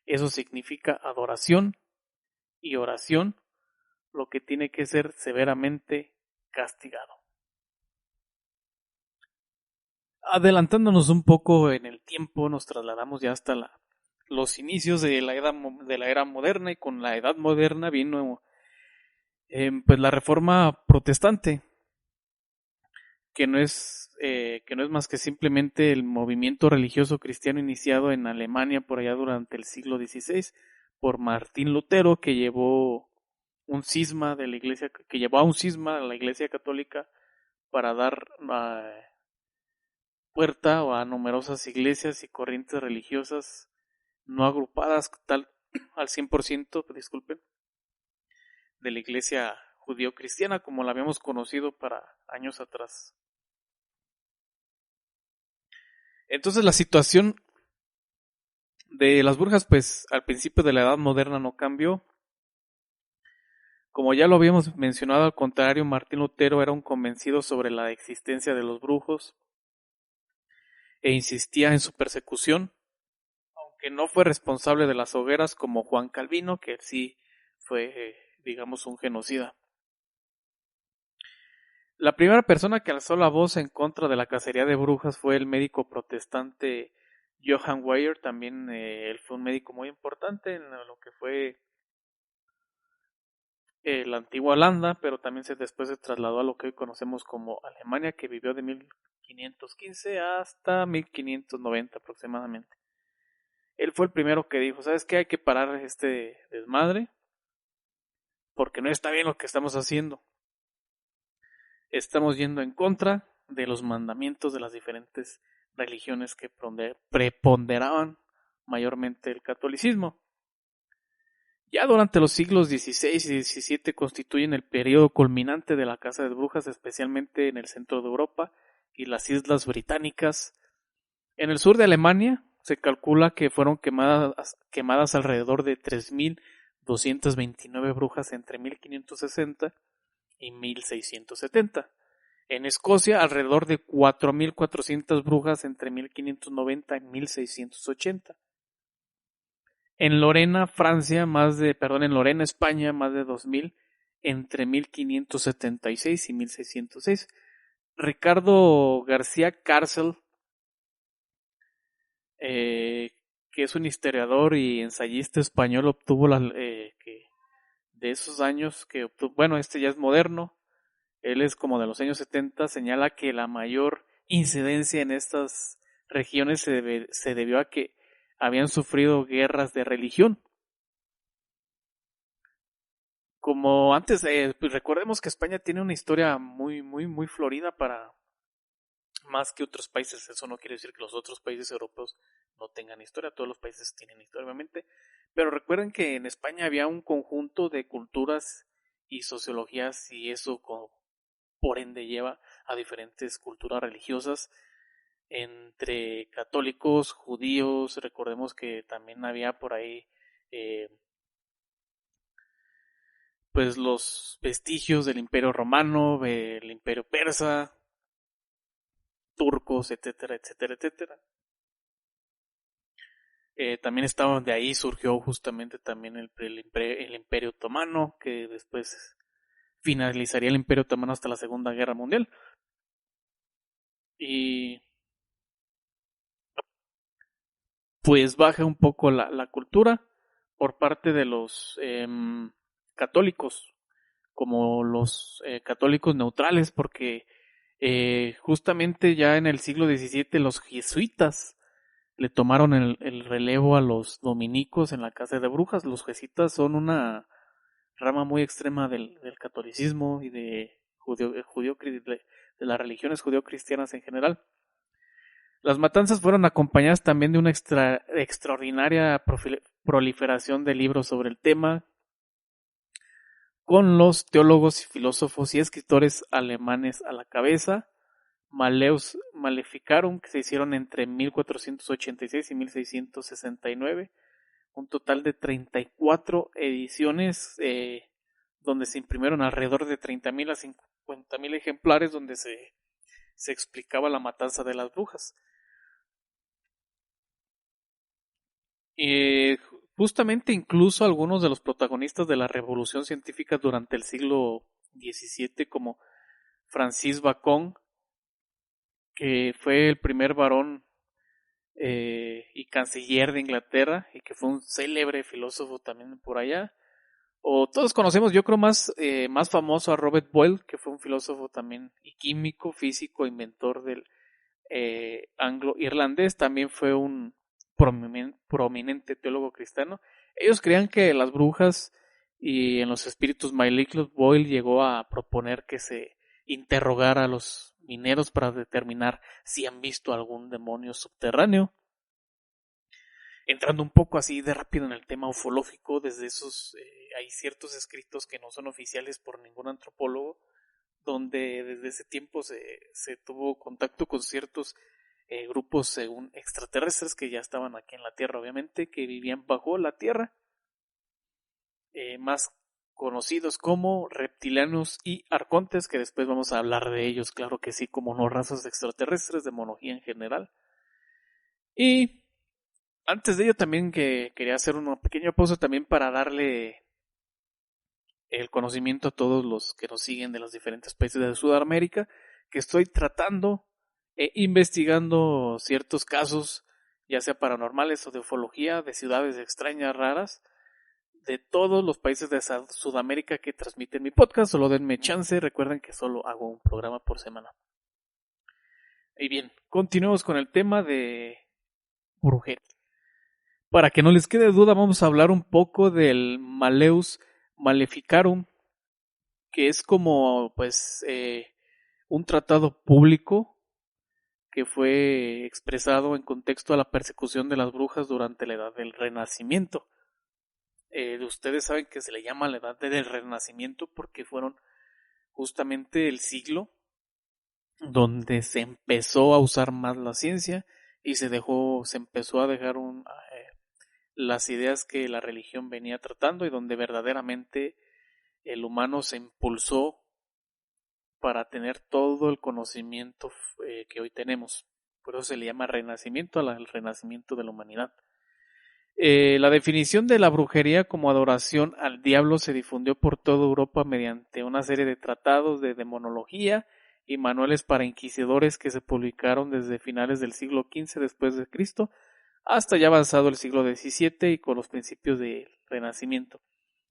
eso significa adoración y oración, lo que tiene que ser severamente castigado. Adelantándonos un poco en el tiempo, nos trasladamos ya hasta los inicios de la era moderna, y con la edad moderna vino pues la reforma protestante, que no es más que simplemente el movimiento religioso cristiano iniciado en Alemania por allá durante el siglo XVI por Martín Lutero, que llevó un cisma de la iglesia, que llevó a un cisma a la Iglesia Católica para dar puerta a numerosas iglesias y corrientes religiosas no agrupadas tal al 100%, disculpen, de la iglesia judío-cristiana como la habíamos conocido para años atrás. Entonces la situación de las brujas, pues al principio de la Edad Moderna no cambió. Como ya lo habíamos mencionado, al contrario, Martín Lutero era un convencido sobre la existencia de los brujos e insistía en su persecución, aunque no fue responsable de las hogueras como Juan Calvino, que sí fue, digamos, un genocida. La primera persona que alzó la voz en contra de la cacería de brujas fue el médico protestante Johann Weyer. También él fue un médico muy importante en lo que fue la antigua Holanda, pero también después se trasladó a lo que hoy conocemos como Alemania, que vivió de 1515 hasta 1590 aproximadamente. Él fue el primero que dijo, ¿sabes qué? Hay que parar este desmadre, porque no está bien lo que estamos haciendo. Estamos yendo en contra de los mandamientos de las diferentes religiones que preponderaban mayormente el catolicismo. Ya durante los siglos XVI y XVII constituyen el periodo culminante de la caza de brujas, especialmente en el centro de Europa y las islas británicas. En el sur de Alemania se calcula que fueron quemadas alrededor de 3.229 brujas entre 1560 y 1670. En Escocia, alrededor de 4.400 brujas entre 1590 y 1680. En Lorena, España, más de 2.000 entre 1576 y 1606. Ricardo García Cárcel, que es un historiador y ensayista español, obtuvo de esos años que obtuvo, bueno, este ya es moderno, él es como de los años 70, señala que la mayor incidencia en estas regiones se debió a que habían sufrido guerras de religión. Como antes, pues recordemos que España tiene una historia muy, muy, muy florida para más que otros países. Eso no quiere decir que los otros países europeos no tengan historia, todos los países tienen historia obviamente, pero recuerden que en España había un conjunto de culturas y sociologías, y eso por ende lleva a diferentes culturas religiosas entre católicos, judíos. Recordemos que también había por ahí pues los vestigios del Imperio Romano, del Imperio Persa, turcos, etcétera, etcétera, etcétera. También de ahí surgió justamente también el Imperio Otomano, que después finalizaría el Imperio Otomano hasta la Segunda Guerra Mundial. Y pues baja un poco la cultura por parte de los católicos, como los católicos neutrales, porque justamente ya en el siglo XVII los jesuitas le tomaron el relevo a los dominicos en la casa de brujas. Los jesuitas son una rama muy extrema del catolicismo y de las religiones judeocristianas en general. Las matanzas fueron acompañadas también de una extraordinaria proliferación de libros sobre el tema, con los teólogos y filósofos y escritores alemanes a la cabeza. Malleus Maleficarum, que se hicieron entre 1486 y 1669, un total de 34 ediciones, donde se imprimieron alrededor de 30.000 a 50.000 ejemplares, donde se explicaba la matanza de las brujas. Justamente incluso algunos de los protagonistas de la revolución científica durante el siglo XVII, como Francis Bacon, que fue el primer varón y canciller de Inglaterra, y que fue un célebre filósofo también por allá. O todos conocemos, yo creo más famoso a Robert Boyle, que fue un filósofo también y químico, físico, inventor del anglo-irlandés. También fue un prominente teólogo cristiano. Ellos creían que las brujas y en los espíritus malignos. Boyle llegó a proponer que se interrogara a los mineros para determinar si han visto algún demonio subterráneo. Entrando un poco así de rápido en el tema ufológico, desde esos hay ciertos escritos que no son oficiales por ningún antropólogo, donde desde ese tiempo se tuvo contacto con ciertos grupos según extraterrestres que ya estaban aquí en la Tierra, obviamente, que vivían bajo la Tierra, más conocidos como reptilianos y arcontes, que después vamos a hablar de ellos, claro que sí, como no razas extraterrestres, demonología en general. Y antes de ello también que quería hacer una pequeña pausa también para darle el conocimiento a todos los que nos siguen de los diferentes países de Sudamérica, que estoy tratando investigando ciertos casos, ya sea paranormales o de ufología, de ciudades extrañas, raras, de todos los países de Sudamérica que transmiten mi podcast. Solo denme chance, recuerden que solo hago un programa por semana. Y bien, continuemos con el tema de brujería. Para que no les quede duda, vamos a hablar un poco del Malleus Maleficarum, que es como un tratado público que fue expresado en contexto a la persecución de las brujas durante la Edad del Renacimiento. Ustedes saben que se le llama la Edad del Renacimiento porque fueron justamente el siglo donde se empezó a usar más la ciencia y se empezó a dejar las ideas que la religión venía tratando, y donde verdaderamente el humano se impulsó para tener todo el conocimiento que hoy tenemos. Por eso se le llama renacimiento al renacimiento de la humanidad. La definición de la brujería como adoración al diablo se difundió por toda Europa mediante una serie de tratados de demonología y manuales para inquisidores que se publicaron desde finales del siglo XV después de Cristo hasta ya avanzado el siglo XVII y con los principios del Renacimiento.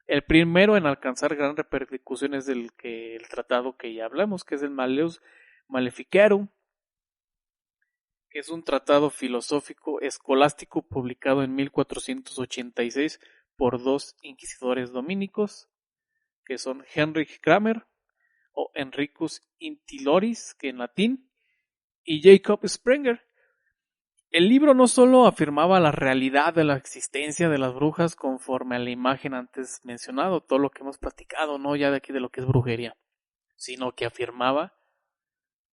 El primero en alcanzar gran repercusión es el tratado que ya hablamos, que es el Malleus Maleficarum, que es un tratado filosófico escolástico publicado en 1486 por dos inquisidores dominicos, que son Heinrich Kramer o Henricus Intiloris, que en latín, y Jacob Sprenger. El libro no solo afirmaba la realidad de la existencia de las brujas conforme a la imagen antes mencionado, todo lo que hemos platicado, no ya de aquí de lo que es brujería, sino que afirmaba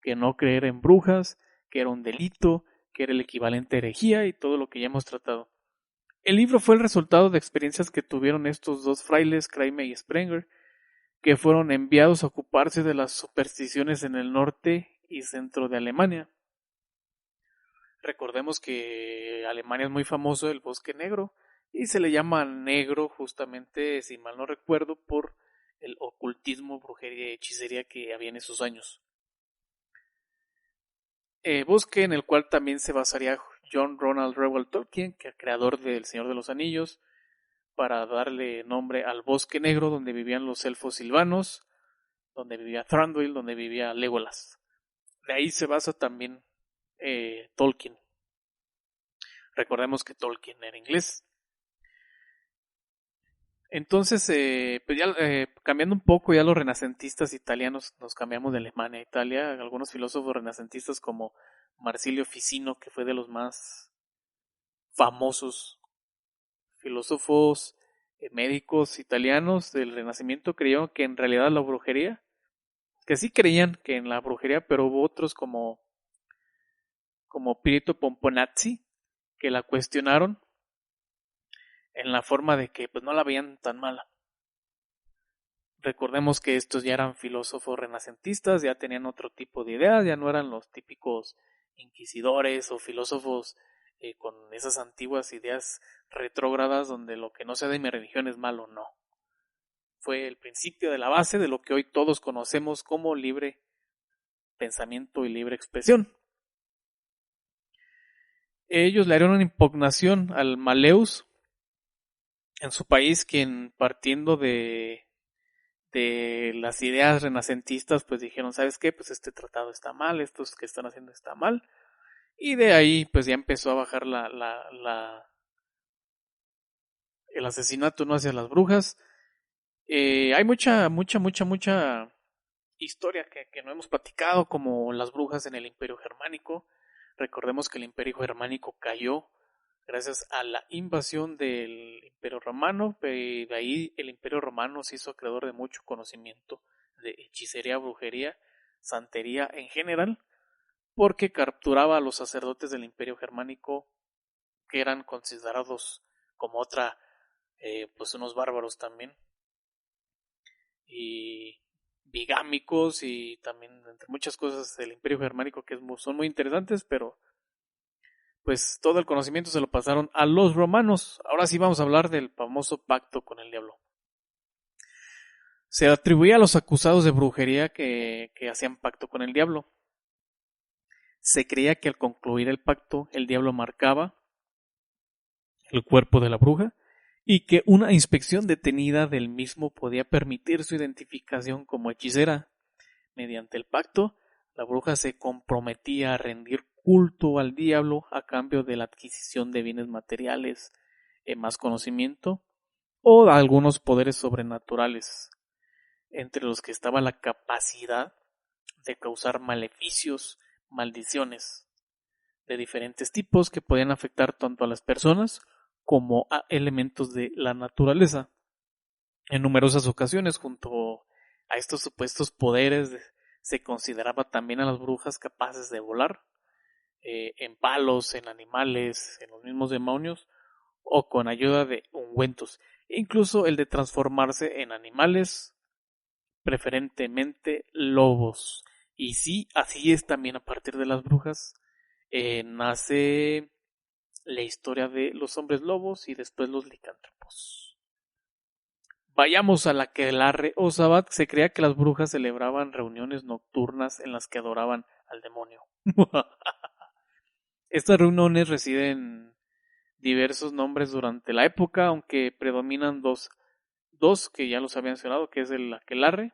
que no creer en brujas, que era un delito, que era el equivalente a herejía y todo lo que ya hemos tratado. El libro fue el resultado de experiencias que tuvieron estos dos frailes, Kramer y Sprenger, que fueron enviados a ocuparse de las supersticiones en el norte y centro de Alemania. Recordemos que Alemania es muy famoso del Bosque Negro y se le llama negro justamente, si mal no recuerdo, por el ocultismo, brujería y hechicería que había en esos años. Bosque en el cual también se basaría John Ronald Reuel Tolkien, que es creador del Señor de los Anillos, para darle nombre al Bosque Negro, donde vivían los elfos silvanos, donde vivía Thranduil, donde vivía Legolas. De ahí se basa también Tolkien. Recordemos que Tolkien era inglés. Entonces, pues ya cambiando un poco, ya los renacentistas italianos, nos cambiamos de Alemania a Italia. Algunos filósofos renacentistas como Marsilio Ficino, que fue de los más famosos filósofos médicos italianos del Renacimiento, creyeron que en realidad la brujería, que sí creían que en la brujería, pero hubo otros como Pietro Pomponazzi, que la cuestionaron en la forma de que pues no la veían tan mala. Recordemos que estos ya eran filósofos renacentistas, ya tenían otro tipo de ideas, ya no eran los típicos inquisidores o filósofos con esas antiguas ideas retrógradas donde lo que no sea de mi religión es malo, no. Fue el principio de la base de lo que hoy todos conocemos como libre pensamiento y libre expresión. Ellos le harían una impugnación al Maleus en su país, quien partiendo de las ideas renacentistas, pues dijeron, ¿sabes qué? Pues este tratado está mal, estos que están haciendo está mal. Y de ahí, pues ya empezó a bajar el asesinato, ¿no? Hacia las brujas. Hay mucha historia que no hemos platicado, como las brujas en el Imperio Germánico. Recordemos que el Imperio Germánico cayó gracias a la invasión del Imperio Romano, de ahí el Imperio Romano se hizo creador de mucho conocimiento de hechicería, brujería, santería en general, porque capturaba a los sacerdotes del Imperio Germánico, que eran considerados como pues unos bárbaros también, y bigámicos, y también entre muchas cosas del Imperio Germánico que son muy interesantes, pero pues todo el conocimiento se lo pasaron a los romanos. Ahora sí vamos a hablar del famoso pacto con el diablo. Se atribuía a los acusados de brujería que hacían pacto con el diablo. Se creía que al concluir el pacto, el diablo marcaba el cuerpo de la bruja y que una inspección detenida del mismo podía permitir su identificación como hechicera. Mediante el pacto, la bruja se comprometía a rendir culto al diablo a cambio de la adquisición de bienes materiales, más conocimiento o algunos poderes sobrenaturales, entre los que estaba la capacidad de causar maleficios, maldiciones de diferentes tipos que podían afectar tanto a las personas como a elementos de la naturaleza. En numerosas ocasiones, junto a estos supuestos poderes, se consideraba también a las brujas capaces de volar, en palos, en animales, en los mismos demonios, o con ayuda de ungüentos, e incluso el de transformarse en animales, preferentemente lobos. Y sí, así es también a partir de las brujas, nace la historia de los hombres lobos y después los licántropos. Vayamos a la aquelarre o sabbat. Se creía que las brujas celebraban reuniones nocturnas en las que adoraban al demonio. Estas reuniones reciben diversos nombres durante la época, aunque predominan dos que ya los había mencionado, que es el aquelarre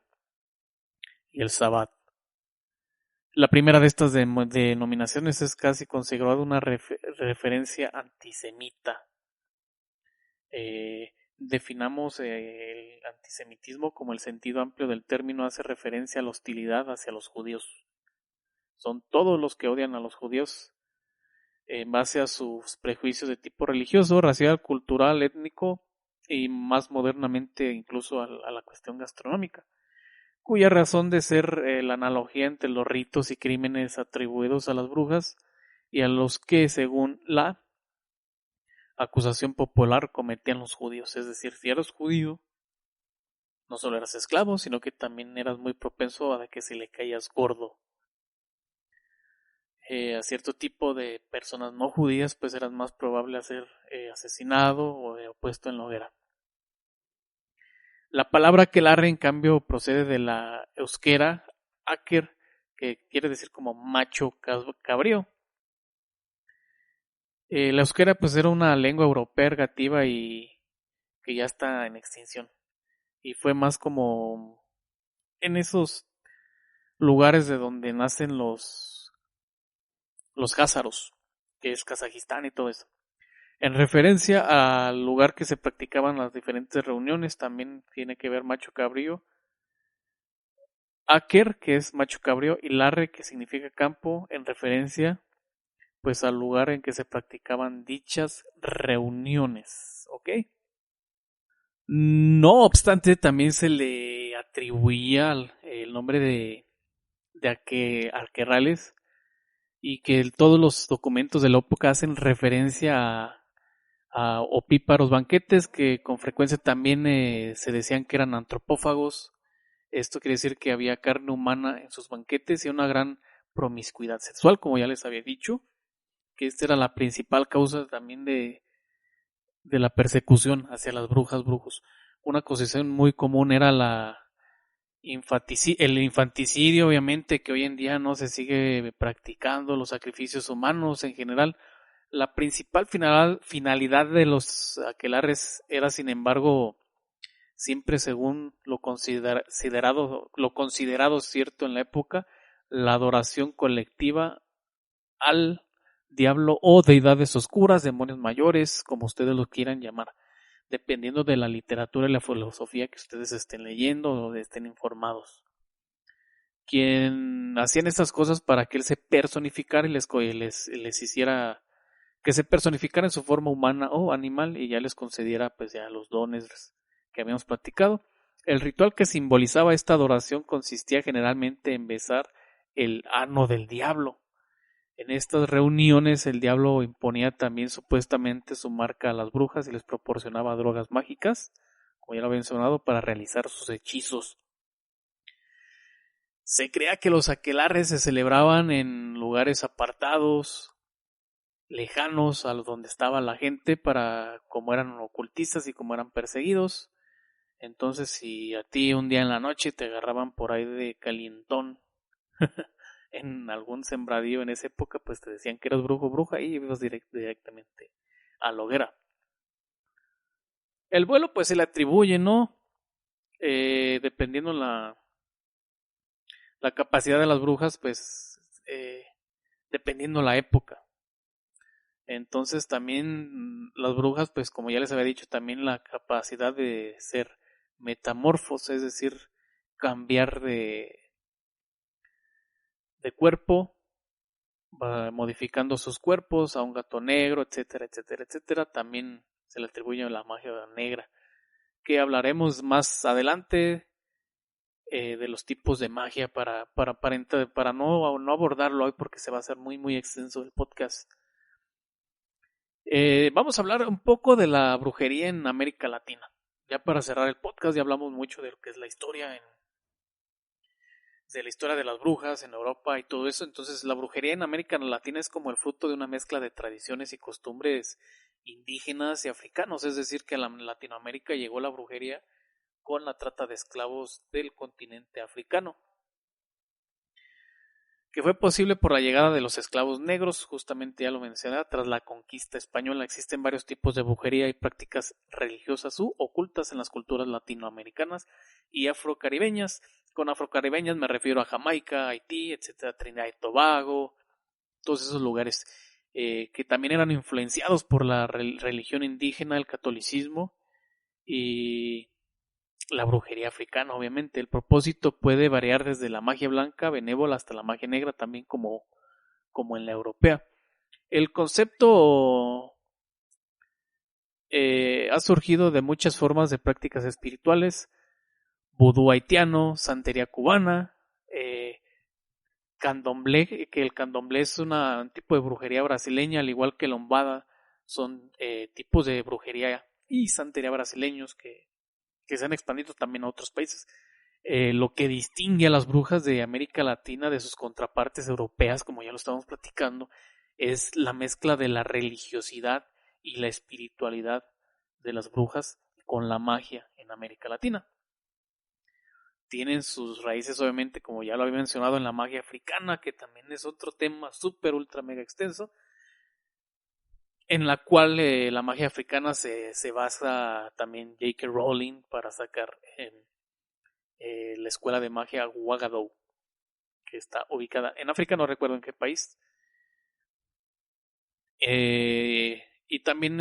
y el sabbat. La primera de estas denominaciones es casi considerada una referencia antisemita. Definamos el antisemitismo como el sentido amplio del término hace referencia a la hostilidad hacia los judíos. Son todos los que odian a los judíos en base a sus prejuicios de tipo religioso, racial, cultural, étnico y más modernamente incluso a la cuestión gastronómica, cuya razón de ser la analogía entre los ritos y crímenes atribuidos a las brujas y a los que, según la acusación popular, cometían los judíos. Es decir, si eras judío, no solo eras esclavo, sino que también eras muy propenso a que se le caías gordo. A cierto tipo de personas no judías, pues eras más probable a ser asesinado o puesto en la hoguera. La palabra aquelarre, en cambio, procede de la euskera aker, que quiere decir como macho cabrío. La euskera pues era una lengua europea ergativa y que ya está en extinción. Y fue más como en esos lugares de donde nacen los házaros, que es Kazajistán y todo eso. En referencia al lugar que se practicaban las diferentes reuniones, también tiene que ver macho cabrío. Aker, que es macho cabrío, y larre, que significa campo, en referencia pues al lugar en que se practicaban dichas reuniones, ¿ok? No obstante, también se le atribuía el nombre de Arquerrales, y que todos los documentos de la época hacen referencia a opíparos banquetes, que con frecuencia también se decían que eran antropófagos. Esto quiere decir que había carne humana en sus banquetes y una gran promiscuidad sexual, como ya les había dicho, que esta era la principal causa también de la persecución hacia las brujos. Una acusación muy común era el infanticidio, obviamente, que hoy en día no se sigue practicando, los sacrificios humanos en general. La principal finalidad de los aquelarres era, sin embargo, siempre según lo considerado cierto en la época, la adoración colectiva al diablo o deidades oscuras, demonios mayores, como ustedes lo quieran llamar, dependiendo de la literatura y la filosofía que ustedes estén leyendo o estén informados. Quien hacían estas cosas para que él se personificara y les hiciera que se personificara en su forma humana o animal y ya les concediera pues ya los dones que habíamos platicado. El ritual que simbolizaba esta adoración consistía generalmente en besar el ano del diablo. En estas reuniones el diablo imponía también supuestamente su marca a las brujas y les proporcionaba drogas mágicas, como ya lo había mencionado, para realizar sus hechizos. Se creía que los aquelarres se celebraban en lugares apartados, lejanos a donde estaba la gente, para como eran ocultistas y como eran perseguidos. Entonces, si a ti un día en la noche te agarraban por ahí de calientón en algún sembradío en esa época, pues te decían que eras brujo o bruja y ibas directamente a la hoguera. El vuelo pues se le atribuye, ¿no? Dependiendo la capacidad de las brujas, pues dependiendo la época. Entonces también las brujas, pues como ya les había dicho, también la capacidad de ser metamorfos, es decir, cambiar de cuerpo, modificando sus cuerpos a un gato negro, etcétera, etcétera, etcétera. También se le atribuye la magia negra, que hablaremos más adelante de los tipos de magia para no abordarlo hoy porque se va a hacer muy muy extenso el podcast. Vamos a hablar un poco de la brujería en América Latina. Ya para cerrar el podcast, ya hablamos mucho de lo que es la historia de la historia de las brujas en Europa y todo eso. Entonces la brujería en América Latina es como el fruto de una mezcla de tradiciones y costumbres indígenas y africanos, es decir que a Latinoamérica llegó la brujería con la trata de esclavos del continente africano, que fue posible por la llegada de los esclavos negros, justamente ya lo mencioné, tras la conquista española. Existen varios tipos de brujería y prácticas religiosas u ocultas en las culturas latinoamericanas y afrocaribeñas. Con afrocaribeñas me refiero a Jamaica, Haití, etcétera, Trinidad y Tobago, todos esos lugares que también eran influenciados por la religión indígena, el catolicismo y la brujería africana, obviamente. El propósito puede variar desde la magia blanca, benévola, hasta la magia negra, también como en la europea. El concepto ha surgido de muchas formas de prácticas espirituales: vudú haitiano, santería cubana, candomblé, que el candomblé es un tipo de brujería brasileña, al igual que lombada, son tipos de brujería y santería brasileños que se han expandido también a otros países. Lo que distingue a las brujas de América Latina de sus contrapartes europeas, como ya lo estamos platicando, es la mezcla de la religiosidad y la espiritualidad de las brujas con la magia en América Latina. tienen sus raíces, obviamente, como ya lo había mencionado, en la magia africana, que también es otro tema súper, ultra, mega extenso, en la cual la magia africana se basa también J.K. Rowling para sacar en la escuela de magia Ouagadougou, que está ubicada en África, no recuerdo en qué país. Y también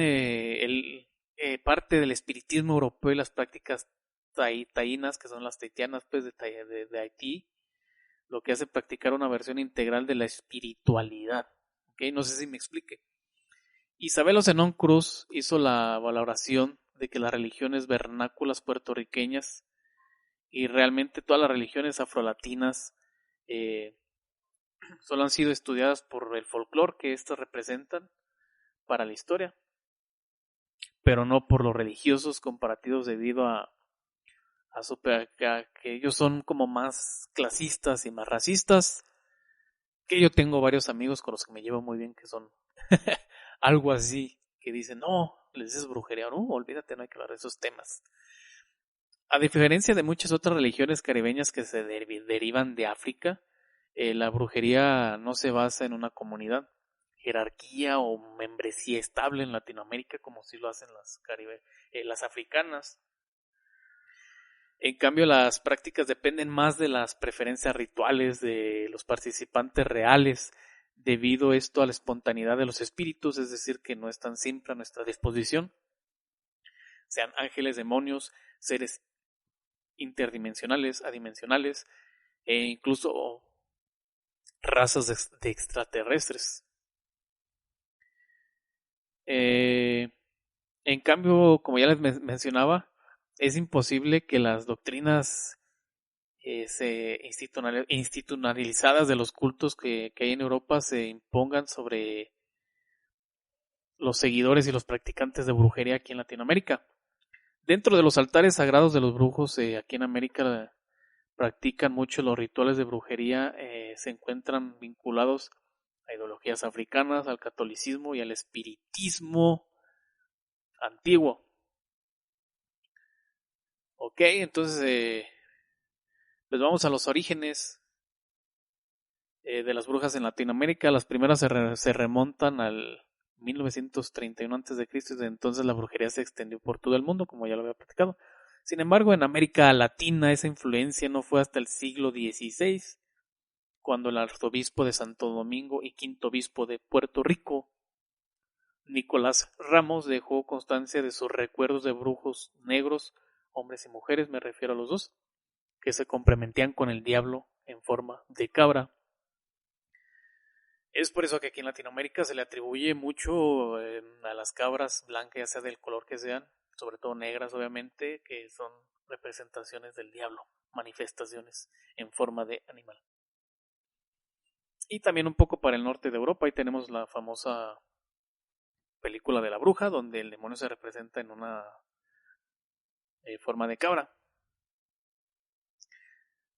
parte del espiritismo europeo y las prácticas taínas, que son las tahitianas pues, de Haití, lo que hace practicar una versión integral de la espiritualidad. ¿Okay? No sé si me explique. Isabel Zenón Cruz hizo la valoración de que las religiones vernáculas puertorriqueñas y realmente todas las religiones afrolatinas solo han sido estudiadas por el folclore que éstas representan para la historia, pero no por los religiosos comparativos debido a que ellos son como más clasistas y más racistas, que yo tengo varios amigos con los que me llevo muy bien que son algo así, que dicen, no, les es brujería, no, olvídate, no hay que hablar de esos temas. A diferencia de muchas otras religiones caribeñas que se derivan de África, la brujería no se basa en una comunidad, jerarquía o membresía estable en Latinoamérica como si lo hacen las africanas. En cambio, las prácticas dependen más de las preferencias rituales de los participantes reales, debido esto a la espontaneidad de los espíritus, es decir, que no están siempre a nuestra disposición, sean ángeles, demonios, seres interdimensionales, adimensionales e incluso razas de extraterrestres. En cambio, como ya les mencionaba, es imposible que las doctrinas institucionalizadas de los cultos que hay en Europa se impongan sobre los seguidores y los practicantes de brujería aquí en Latinoamérica. Dentro de los altares sagrados de los brujos aquí en América practican mucho los rituales de brujería, se encuentran vinculados a ideologías africanas, al catolicismo y al espiritismo antiguo. Ok, entonces pues vamos a los orígenes de las brujas en Latinoamérica. Las primeras se remontan al 1931 a.C. y desde entonces la brujería se extendió por todo el mundo, como ya lo había platicado. Sin embargo, en América Latina esa influencia no fue hasta el siglo XVI, cuando el arzobispo de Santo Domingo y quinto obispo de Puerto Rico, Nicolás Ramos, dejó constancia de sus recuerdos de brujos negros, hombres y mujeres, me refiero a los dos, que se comprometían con el diablo en forma de cabra. Es por eso que aquí en Latinoamérica se le atribuye mucho a las cabras blancas, ya sea del color que sean, sobre todo negras obviamente, que son representaciones del diablo, manifestaciones en forma de animal. Y también un poco para el norte de Europa, ahí tenemos la famosa película de la bruja, donde el demonio se representa en una forma de cabra.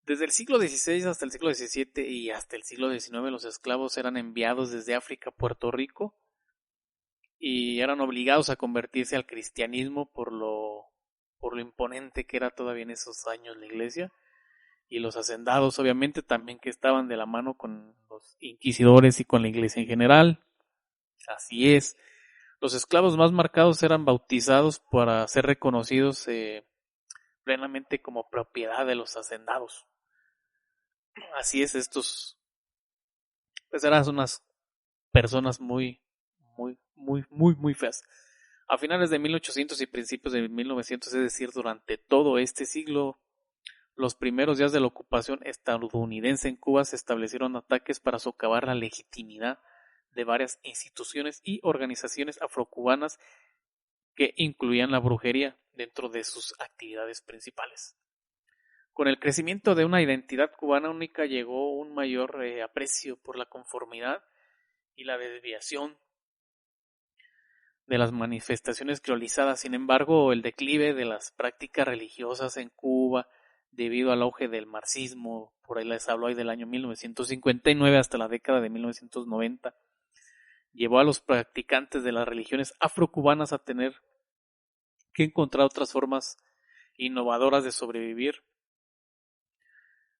Desde el siglo XVI hasta el siglo XVII y hasta el siglo XIX los esclavos eran enviados desde África a Puerto Rico y eran obligados a convertirse al cristianismo por lo imponente que era todavía en esos años la iglesia, y los hacendados obviamente también, que estaban de la mano con los inquisidores y con la iglesia en general. Así es, los esclavos más marcados eran bautizados para ser reconocidos plenamente como propiedad de los hacendados. Así es, estos pues eran unas personas muy feas. A finales de 1800 y principios de 1900, es decir, durante todo este siglo, los primeros días de la ocupación estadounidense en Cuba, se establecieron ataques para socavar la legitimidad de varias instituciones y organizaciones afrocubanas que incluían la brujería dentro de sus actividades principales. Con el crecimiento de una identidad cubana única llegó un mayor aprecio por la conformidad y la desviación de las manifestaciones criolizadas. Sin embargo, el declive de las prácticas religiosas en Cuba, debido al auge del marxismo, por ahí les hablo ahí del año 1959 hasta la década de 1990, llevó a los practicantes de las religiones afrocubanas a tener que encontrar otras formas innovadoras de sobrevivir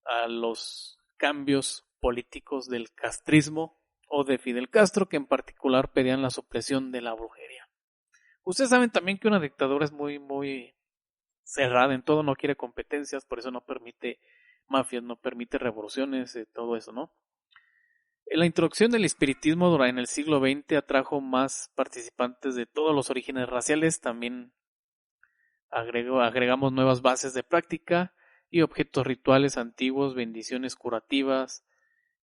a los cambios políticos del castrismo o de Fidel Castro, que en particular pedían la supresión de la brujería. Ustedes saben también que una dictadura es muy cerrada en todo, no quiere competencias, por eso no permite mafias, no permite revoluciones, todo eso, ¿no? La introducción del espiritismo en el siglo XX atrajo más participantes de todos los orígenes raciales, también agregamos nuevas bases de práctica y objetos rituales antiguos, bendiciones curativas,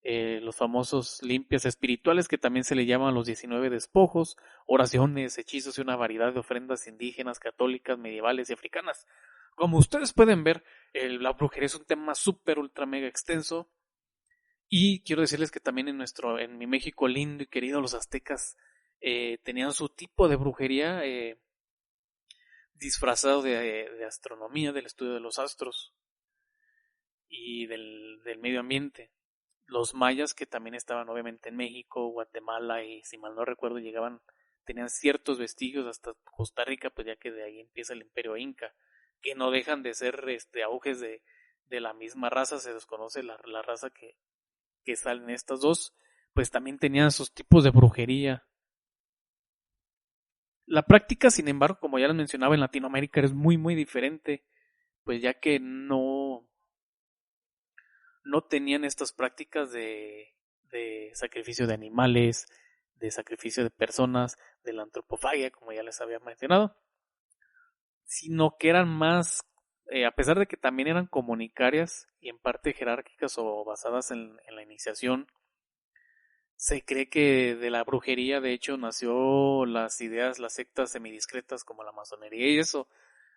los famosos limpias espirituales que también se le llaman los 19 despojos, oraciones, hechizos y una variedad de ofrendas indígenas, católicas, medievales y africanas. Como ustedes pueden ver, la brujería es un tema súper, ultra, mega extenso. Y quiero decirles que también en mi México lindo y querido, los aztecas tenían su tipo de brujería disfrazado de astronomía, del estudio de los astros y del medio ambiente. Los mayas, que también estaban obviamente en México, Guatemala y si mal no recuerdo tenían ciertos vestigios hasta Costa Rica, pues ya que de ahí empieza el imperio inca, que no dejan de ser auges de la misma raza, se desconoce la raza que salen estas dos, pues también tenían sus tipos de brujería. La práctica, sin embargo, como ya les mencionaba, en Latinoamérica es muy diferente, pues ya que no tenían estas prácticas de sacrificio de animales, de sacrificio de personas, de la antropofagia, como ya les había mencionado, sino que eran más, a pesar de que también eran comunitarias y en parte jerárquicas o basadas en la iniciación, se cree que de la brujería de hecho nació las ideas, las sectas semidiscretas como la masonería y eso.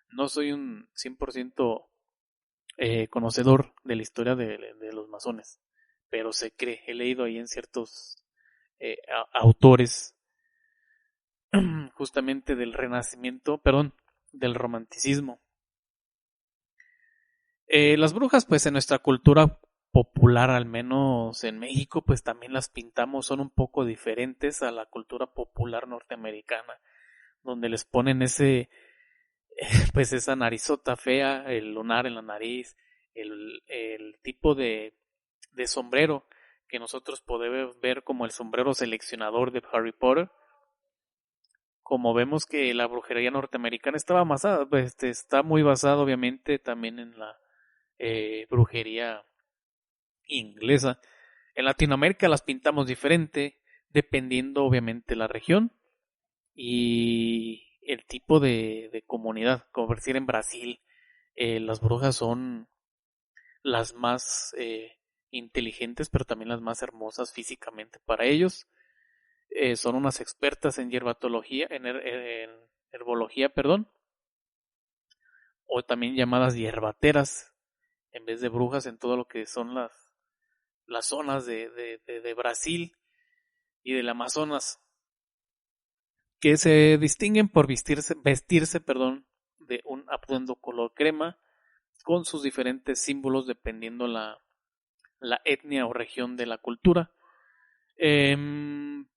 No soy un 100% conocedor de la historia de los masones, pero se cree, he leído ahí en ciertos autores justamente del del romanticismo. Las brujas, pues en nuestra cultura popular, al menos en México, pues también las pintamos, son un poco diferentes a la cultura popular norteamericana, donde les ponen pues esa narizota fea, el lunar en la nariz, el tipo de sombrero que nosotros podemos ver como el sombrero seleccionador de Harry Potter. Como vemos que la brujería norteamericana está muy basada obviamente también en la brujería inglesa. En Latinoamérica las pintamos diferente, dependiendo obviamente la región y el tipo de comunidad. Como por decir en Brasil, las brujas son las más inteligentes, pero también las más hermosas físicamente para ellos. Son unas expertas en hierbatología, en herbología, o también llamadas hierbateras, en vez de brujas, en todo lo que son las zonas de Brasil y del Amazonas, que se distinguen por vestirse de un atuendo color crema, con sus diferentes símbolos dependiendo la etnia o región de la cultura.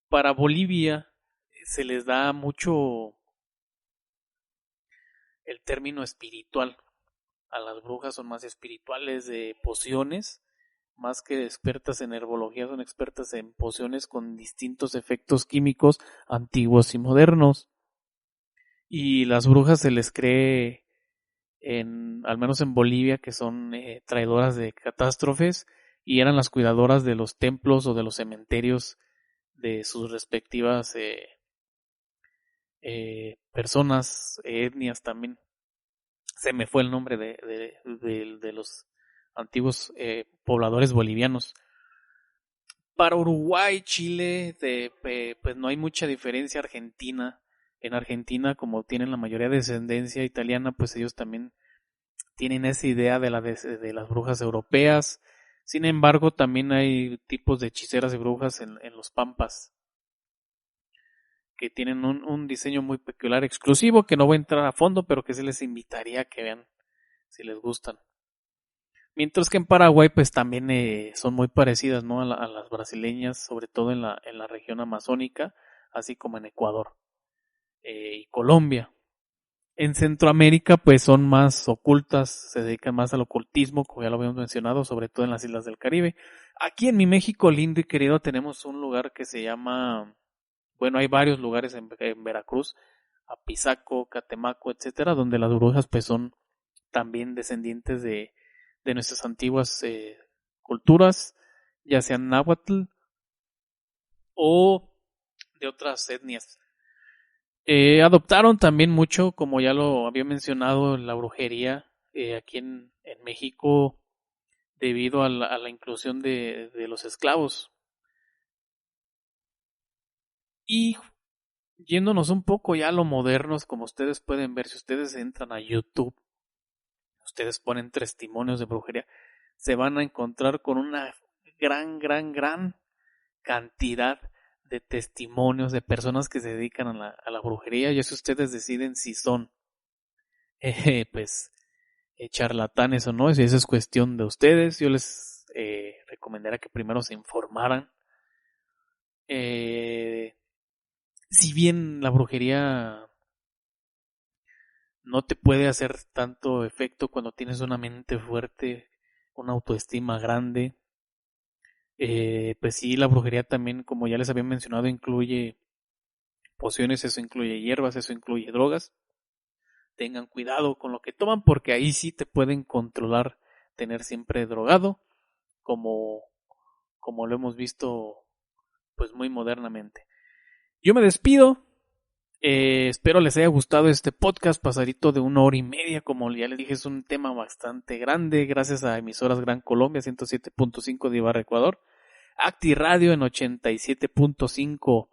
Para Bolivia se les da mucho el término espiritual. A las brujas son más espirituales, de pociones, más que expertas en herbología, son expertas en pociones con distintos efectos químicos antiguos y modernos. Y las brujas se les cree, al menos en Bolivia, que son traedoras de catástrofes y eran las cuidadoras de los templos o de los cementerios de sus respectivas personas, etnias también. Se me fue el nombre de los antiguos pobladores bolivianos. Para Uruguay, Chile, pues no hay mucha diferencia. Argentina, en Argentina, como tienen la mayoría de descendencia italiana, pues ellos también tienen esa idea de las brujas europeas. Sin embargo, también hay tipos de hechiceras y brujas en los pampas, que tienen un diseño muy peculiar, exclusivo, que no voy a entrar a fondo, pero que se les invitaría a que vean si les gustan. Mientras que en Paraguay pues también son muy parecidas, ¿no? a las brasileñas, sobre todo en la región amazónica, así como en Ecuador y Colombia. En Centroamérica pues son más ocultas, se dedican más al ocultismo, como ya lo habíamos mencionado, sobre todo en las islas del Caribe. Aquí en mi México lindo y querido tenemos un lugar que se llama, bueno, hay varios lugares en Veracruz, Apizaco, Catemaco, etcétera, donde las brujas pues son también descendientes de nuestras antiguas culturas, ya sean náhuatl o de otras etnias. Adoptaron también mucho, como ya lo había mencionado, la brujería aquí en México debido a la inclusión de los esclavos. Y yéndonos un poco ya a lo modernos, como ustedes pueden ver, si ustedes entran a YouTube, ustedes ponen testimonios de brujería, se van a encontrar con una gran cantidad de testimonios de personas que se dedican a la brujería, y eso ustedes deciden si son charlatanes o no, si eso es cuestión de ustedes. Yo les recomendaría que primero se informaran. Si bien la brujería no te puede hacer tanto efecto cuando tienes una mente fuerte, una autoestima grande, pues sí, la brujería también, como ya les había mencionado, incluye pociones, eso incluye hierbas, eso incluye drogas. Tengan cuidado con lo que toman, porque ahí sí te pueden controlar, tener siempre drogado, como lo hemos visto pues muy modernamente. Yo me despido, espero les haya gustado este podcast pasadito de 1 hora y media, como ya les dije es un tema bastante grande, gracias a emisoras Gran Colombia 107.5 de Ibarra, Ecuador, Acti Radio en 87.5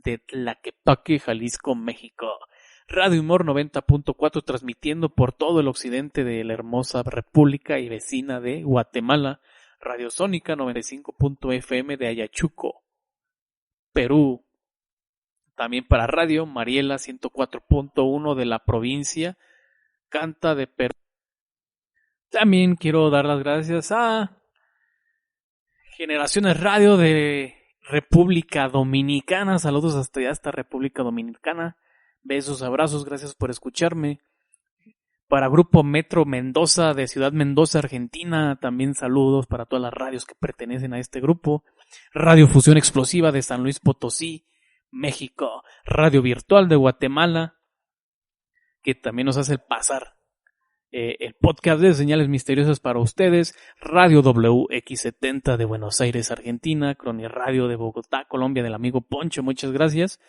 de Tlaquepaque, Jalisco, México, Radio Humor 90.4 transmitiendo por todo el occidente de la hermosa república y vecina de Guatemala, Radio Sónica 95.fm de Ayachuco, Perú, también para Radio Mariela 104.1 de la provincia Canta de Perú. También quiero dar las gracias a Generaciones Radio de República Dominicana, saludos hasta allá, hasta República Dominicana. Besos, abrazos, gracias por escucharme. Para Grupo Metro Mendoza de Ciudad Mendoza, Argentina, también saludos para todas las radios que pertenecen a este grupo. Radio Fusión Explosiva de San Luis Potosí, México. Radio Virtual de Guatemala, que también nos hace pasar el podcast de Señales Misteriosas para ustedes. Radio WX70 de Buenos Aires, Argentina. Croniradio de Bogotá, Colombia, del amigo Poncho, muchas gracias.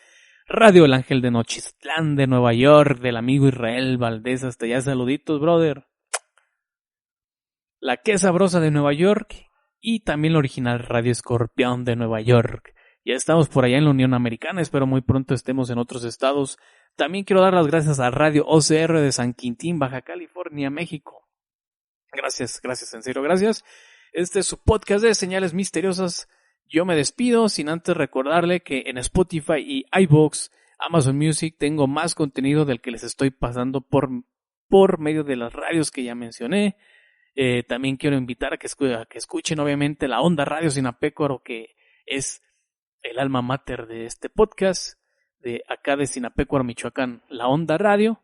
Radio El Ángel de Nochistlán de Nueva York, del amigo Israel Valdés, hasta allá, saluditos, brother. La Que Sabrosa de Nueva York y también la original Radio Escorpión de Nueva York. Ya estamos por allá en la Unión Americana, espero muy pronto estemos en otros estados. También quiero dar las gracias a Radio OCR de San Quintín, Baja California, México. Gracias, en serio, gracias. Este es su podcast de Señales Misteriosas. Yo me despido sin antes recordarle que en Spotify y iVoox, Amazon Music, tengo más contenido del que les estoy pasando por medio de las radios que ya mencioné. También quiero invitar a que escuchen obviamente la Onda Radio Sinapecuaro, que es el alma mater de este podcast, de acá de Sinapecuaro, Michoacán, la Onda Radio.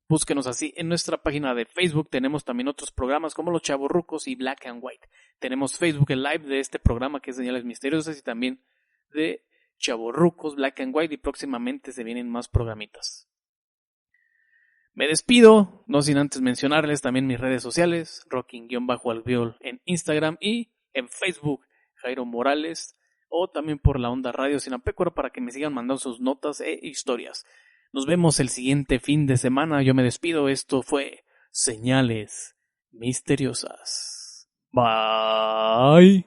Búsquenos así en nuestra página de Facebook. Tenemos también otros programas como Los Chavorrucos y Black and White. Tenemos Facebook Live de este programa que es Señales Misteriosas y también de Chavorrucos, Black and White, y próximamente se vienen más programitas. Me despido, no sin antes mencionarles también mis redes sociales, Rocking_Albiol en Instagram y en Facebook, Jairo Morales, o también por la Onda Radio Sinapecuaro para que me sigan mandando sus notas e historias. Nos vemos el siguiente fin de semana. Yo me despido. Esto fue Señales Misteriosas. Bye.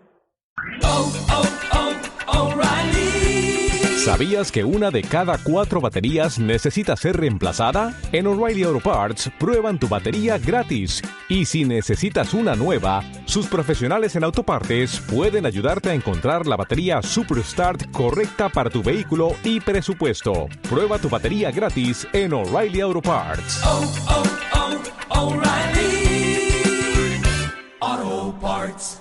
¿Sabías que una de cada 4 baterías necesita ser reemplazada? En O'Reilly Auto Parts prueban tu batería gratis. Y si necesitas una nueva, sus profesionales en autopartes pueden ayudarte a encontrar la batería Superstart correcta para tu vehículo y presupuesto. Prueba tu batería gratis en O'Reilly Auto Parts. O'Reilly Auto Parts.